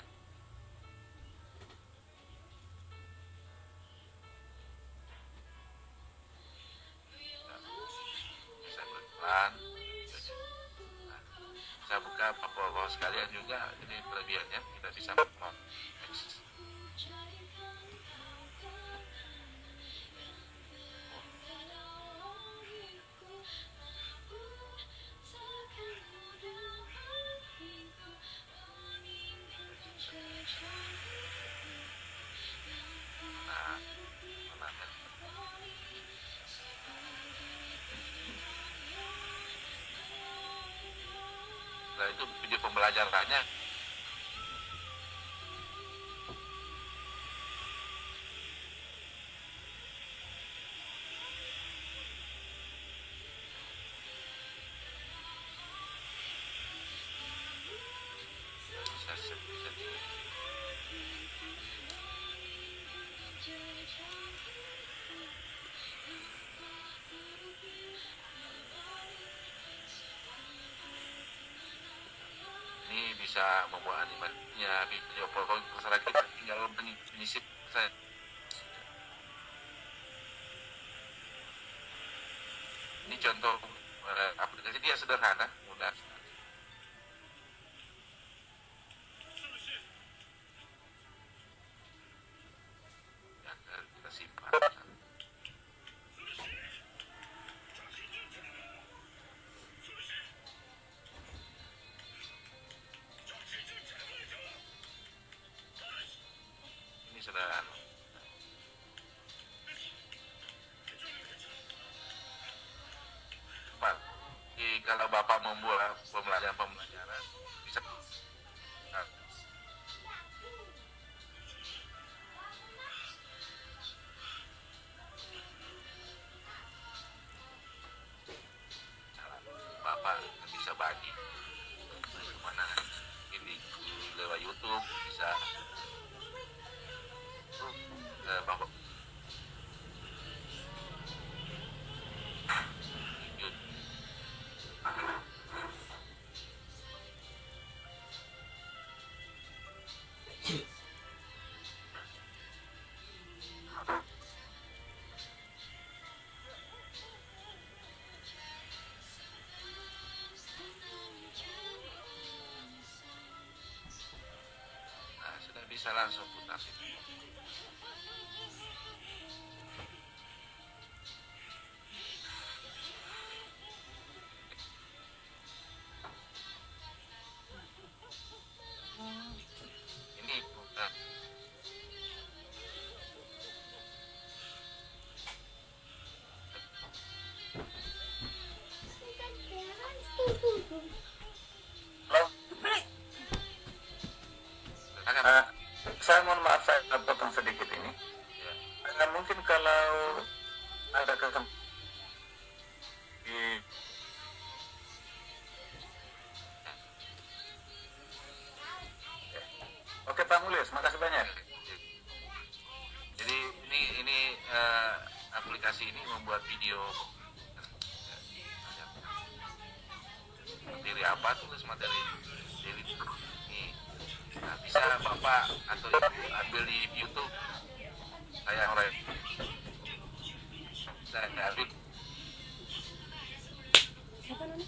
Bisa berpelan. Saya buka bapak-bapak sekalian juga, jadi kelebihannya kita bisa mengakses. Nah, mana kan? Nah, itu video pembelajarannya. Bisa. Ini bisa membuat animasinya, video pokok terserah kita, tinggal menyisip saya. Ini contoh aplikasi, dia sederhana, mudah. Ya, kita simpan. Ini sederhana. Pak, kalau Bapak membuat pembelajaran bisa. Nah, Bapak bisa bagi kemana, ini lewat YouTube bisa. Bapak sudah bisa langsung putar sini. Ini Saya mohon maaf, saya potong sedikit ini. Mungkin kalau ada kesempatan di Oke Pak Mulis, makasih banyak. Jadi ini aplikasi ini membuat video materi apa, tulis materi ini. Nah, bisa Bapak atau Ibu ambil di YouTube. Saya orang saya ambil. Siapa namanya?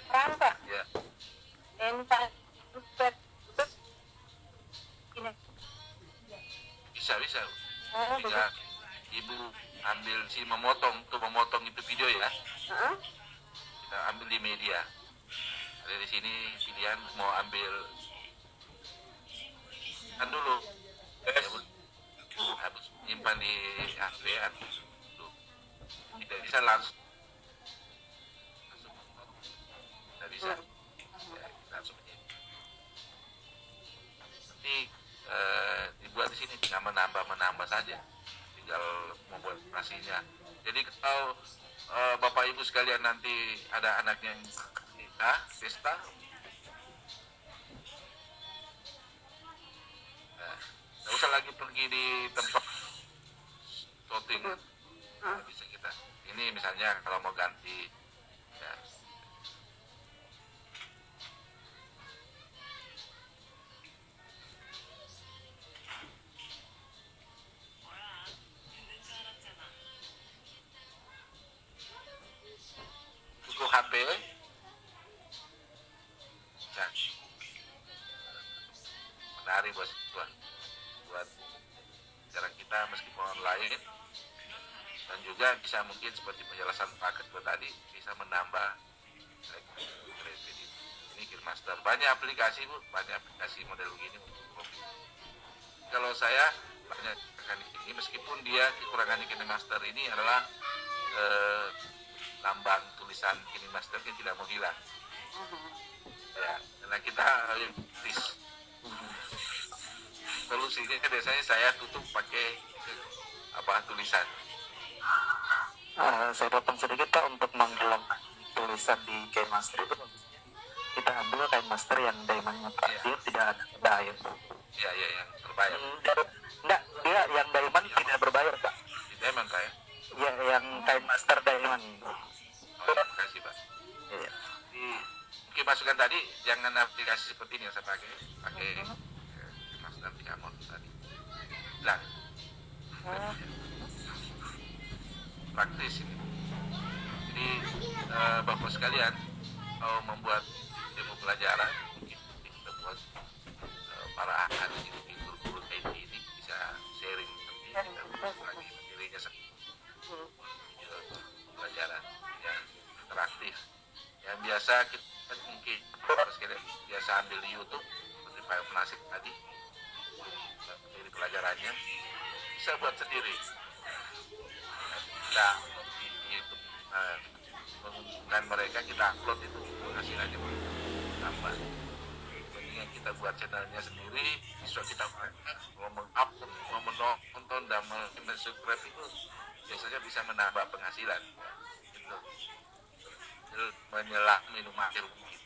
Rangka. Ya. Ini. Bisa. Oh, Bisa Ibu ambil memotong itu video ya. Kita ambil di media. Ada di sini pilihan mau ambil kan dulu. Ya, harus nyimpan di HP atau bisa langsung tidak bisa ya, kita langsung nanti dibuat di sini tinggal menambah saja, tinggal membuat operasinya. Jadi kalau Bapak Ibu sekalian nanti ada anaknya yang nikah, pesta, nggak usah lagi pergi di tempat shooting, bisa kita. Ini misalnya kalau mau ganti, ya. Untuk HP, menarik buat cara kita meskipun online, dan juga bisa mungkin seperti penjelasan Pak Ketua tadi bisa menambah kredit. Ini KineMaster banyak aplikasi Bu, banyak aplikasi model begini untuk kopi. Kalau saya banyak ini meskipun dia kekurangan di KineMaster ini adalah lambang tulisan KineMaster yang tidak mau hilang. Ya, karena kita solusinya biasanya saya tutup pakai tulisan. Saya potong sedikit Pak, untuk menghilangkan tulisan di KineMaster itu kita ambil KineMaster yang diamondnya Pak, dia tidak ada daya. Iya, yang berbayar. Enggak, dia yang diamond tidak berbayar Pak. Di diamond Pak ya? Ya, yang KineMaster diamond. Terima kasih Pak. Iya. Mungkin masukan tadi jangan aplikasi seperti ini yang saya pakai KineMaster diamond tadi. Hilang. Praktis ini. Jadi Bapak sekalian mau membuat demo pelajaran, mungkin kita buat para ahli di guru-guru IT ini bisa sharing nanti kita buat lagi materinya pelajaran yang interaktif. Yang biasa kita mungkin Bapak sekalian biasa ambil di YouTube seperti Pak Penasik tadi, dari pelajarannya bisa buat sendiri. Kita di YouTube mengumpulkan mereka, kita upload itu hasilnya tambah. Mendingan kita buat channelnya sendiri, bisa kita mau mengupload, mau menonton dan men-subscribe itu biasanya bisa menambah penghasilan. Gitu. Menyelak minum air mungkin.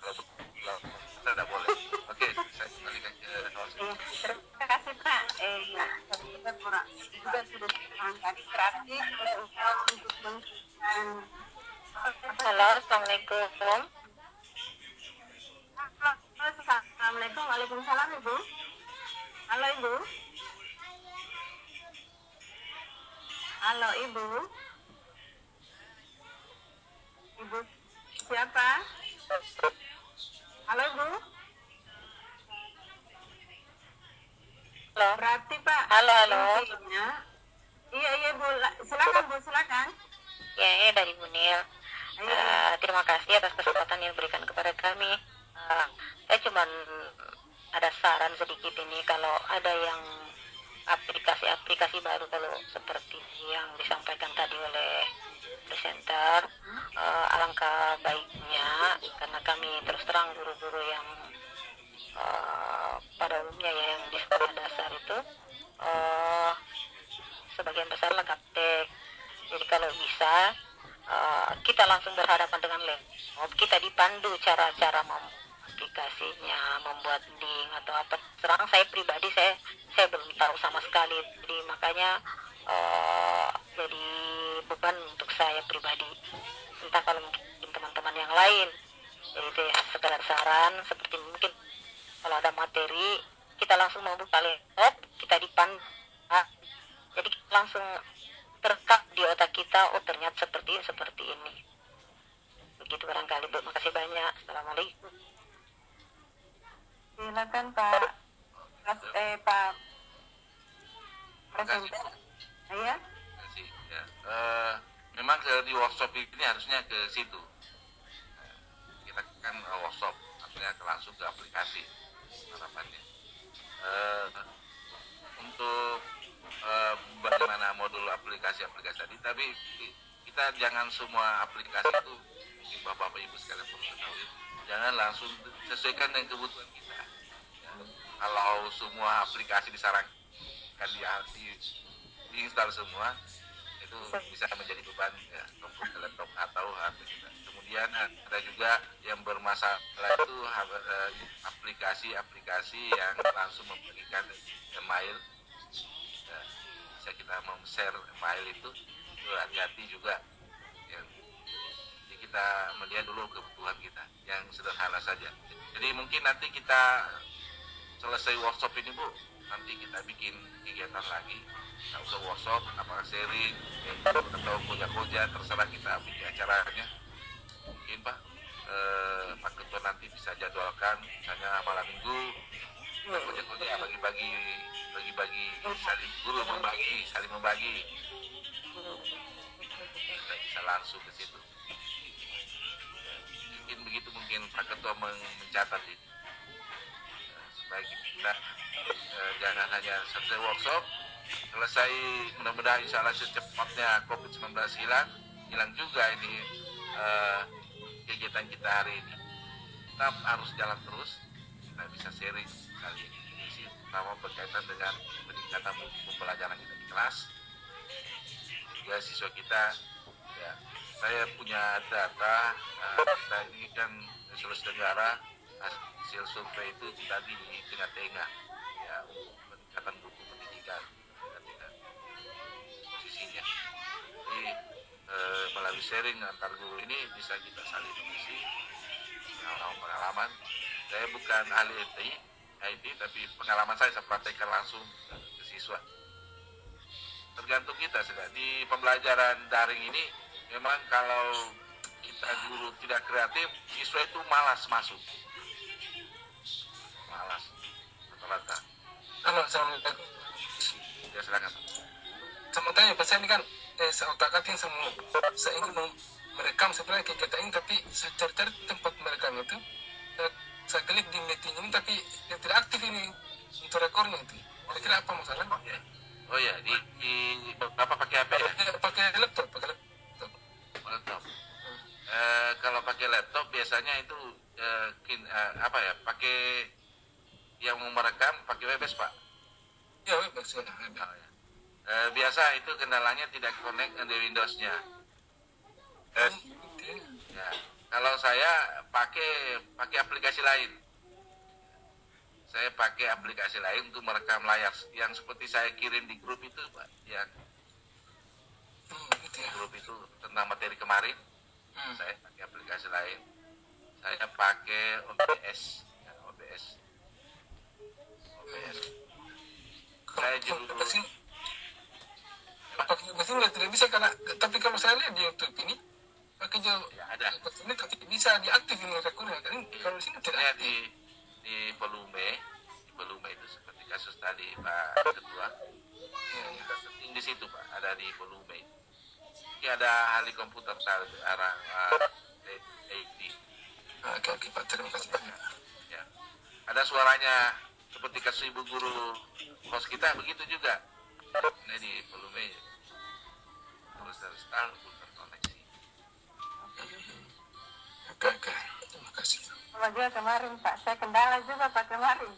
Kalau kita tidak boleh. Oke, saya kembalikan ke host. Terima kasih Pak. Kita kurang juga sudah tadi berarti untuk Halo, assalamualaikum. Assalamualaikum, waalaikumsalam Ibu. Halo Ibu. Halo Ibu. Ibu siapa? Halo Ibu. Halo. Berarti Pak. Halo. Iya Bu. Silakan Bu, silakan. Ya, dari Bu Nil. Terima kasih atas kesempatan yang diberikan kepada kami. Saya cuma ada saran sedikit ini, kalau ada yang aplikasi-aplikasi baru, kalau seperti yang disampaikan tadi oleh presenter, alangkah baiknya, karena kami terus terang guru-guru yang pada umumnya ya, yang di sekolah dasar itu sebagian besar lah gaptek. Jadi kalau bisa kita langsung berhadapan dengan laptop, kita dipandu cara-cara aplikasinya, membuat link atau apa. Serang saya pribadi saya belum tahu sama sekali, jadi makanya jadi beban untuk saya pribadi. Entah kalau mungkin teman-teman yang lain. Jadi itu ya sekedar saran, seperti mungkin kalau ada materi kita langsung membuka laptop, kita dipandu, jadi kita langsung terkap di otak kita, oh ternyata seperti ini. Begitu barangkali Bu, makasih banyak. Assalamualaikum. Silakan Pak. Pak presenter. Iya. Ya. Memang di workshop ini harusnya ke situ. Kita kan workshop, artinya langsung ke aplikasi harapannya. Untuk bagaimana modul aplikasi tadi, tapi kita jangan semua aplikasi itu, mungkin bapak ibu sekalian perlu ketahui, jangan langsung sesuaikan dengan kebutuhan kita. Ya, kalau semua aplikasi disarankan diinstal semua, itu bisa menjadi beban ya, komputer, laptop atau HP kita. Kemudian ada juga yang bermasalah itu aplikasi-aplikasi yang langsung membagikan email. Ya, bisa kita share email itu hati-hati juga. Ya, jadi kita melihat dulu kebutuhan kita yang sederhana saja. Jadi mungkin nanti kita selesai workshop ini Bu, nanti kita bikin kegiatan lagi. Nggak usah workshop, apakah sharing atau koja-koja, terserah kita bikin acaranya. Mungkin Pak Pak Ketua nanti bisa jadwalkan misalnya malam minggu koja-koja bagi-bagi saling guru saling membagi. Kita bisa langsung ke situ. Mungkin begitu, mungkin Pak Ketua mencatat ini. Supaya kita jangan hanya selesai workshop, selesai, mudah-mudahan insya Allah secepatnya COVID-19 hilang juga ini kegiatan kita hari ini. Tetap harus jalan terus, kita bisa sharing kali ini terutama berkaitan dengan peningkatan pembelajaran kita di kelas. Juga siswa kita, ya, saya punya data, kita ini kan Sulawesi Tenggara, hasil survei itu kita di tengah-tengah, ya, untuk peningkatan buku pendidikan, tengah-tengah posisinya. Jadi melalui sharing antar guru ini bisa kita saling mengisi pengalaman. Saya bukan ahli IT, tapi pengalaman saya praktekkan langsung ke siswa. Tergantung kita sudah di pembelajaran daring ini. Memang kalau kita guru tidak kreatif, siswa itu malas masuk. Malas rata-rata. Halo, assalamualaikum. Ya silakan. Sama tanya Pak, saya ini kan saya otak-atik semua. Saya ingin merekam sebenarnya kegiatan ini, tapi saya cari-cari tempat merekam itu. Saya klik di meeting ini, tapi tidak aktif ini untuk rekornya itu. Kira-kira apa masalahnya? Oh ya, di Bapak pakai HP ya? Pakai laptop. Laptop. Kalau pakai laptop biasanya itu pakai yang merekam pakai Webex Pak? Ya Webex ya. Biasa itu kendalanya tidak connect dengan Windows-nya. Ya, kalau saya pakai aplikasi lain. Saya pakai aplikasi lain untuk merekam layar yang seperti saya kirim di grup itu Pak, ya. Grup itu tentang materi kemarin. Saya pakai aplikasi lain. Saya pakai OBS, ya, OBS. Saya judul pakai mesin tidak bisa, karena tapi kalau saya lihat di YouTube ini pakai ya, ada. Ini tapi bisa diaktifin rekornya kan, kalau di sini tidak ya, di volume itu seperti kasus tadi Pak Ketua. Kita setting di situ Pak, ada di volume. Ini ada ahli komputer arah IT. Oke Pak, terima kasih banyak. Ya. Ada suaranya seperti kasus ibu guru host kita, begitu juga. Ini di volume terus terkoneksi. Oke, terima kasih. Kalau juga kemarin Pak, saya kendala juga Pak kemarin.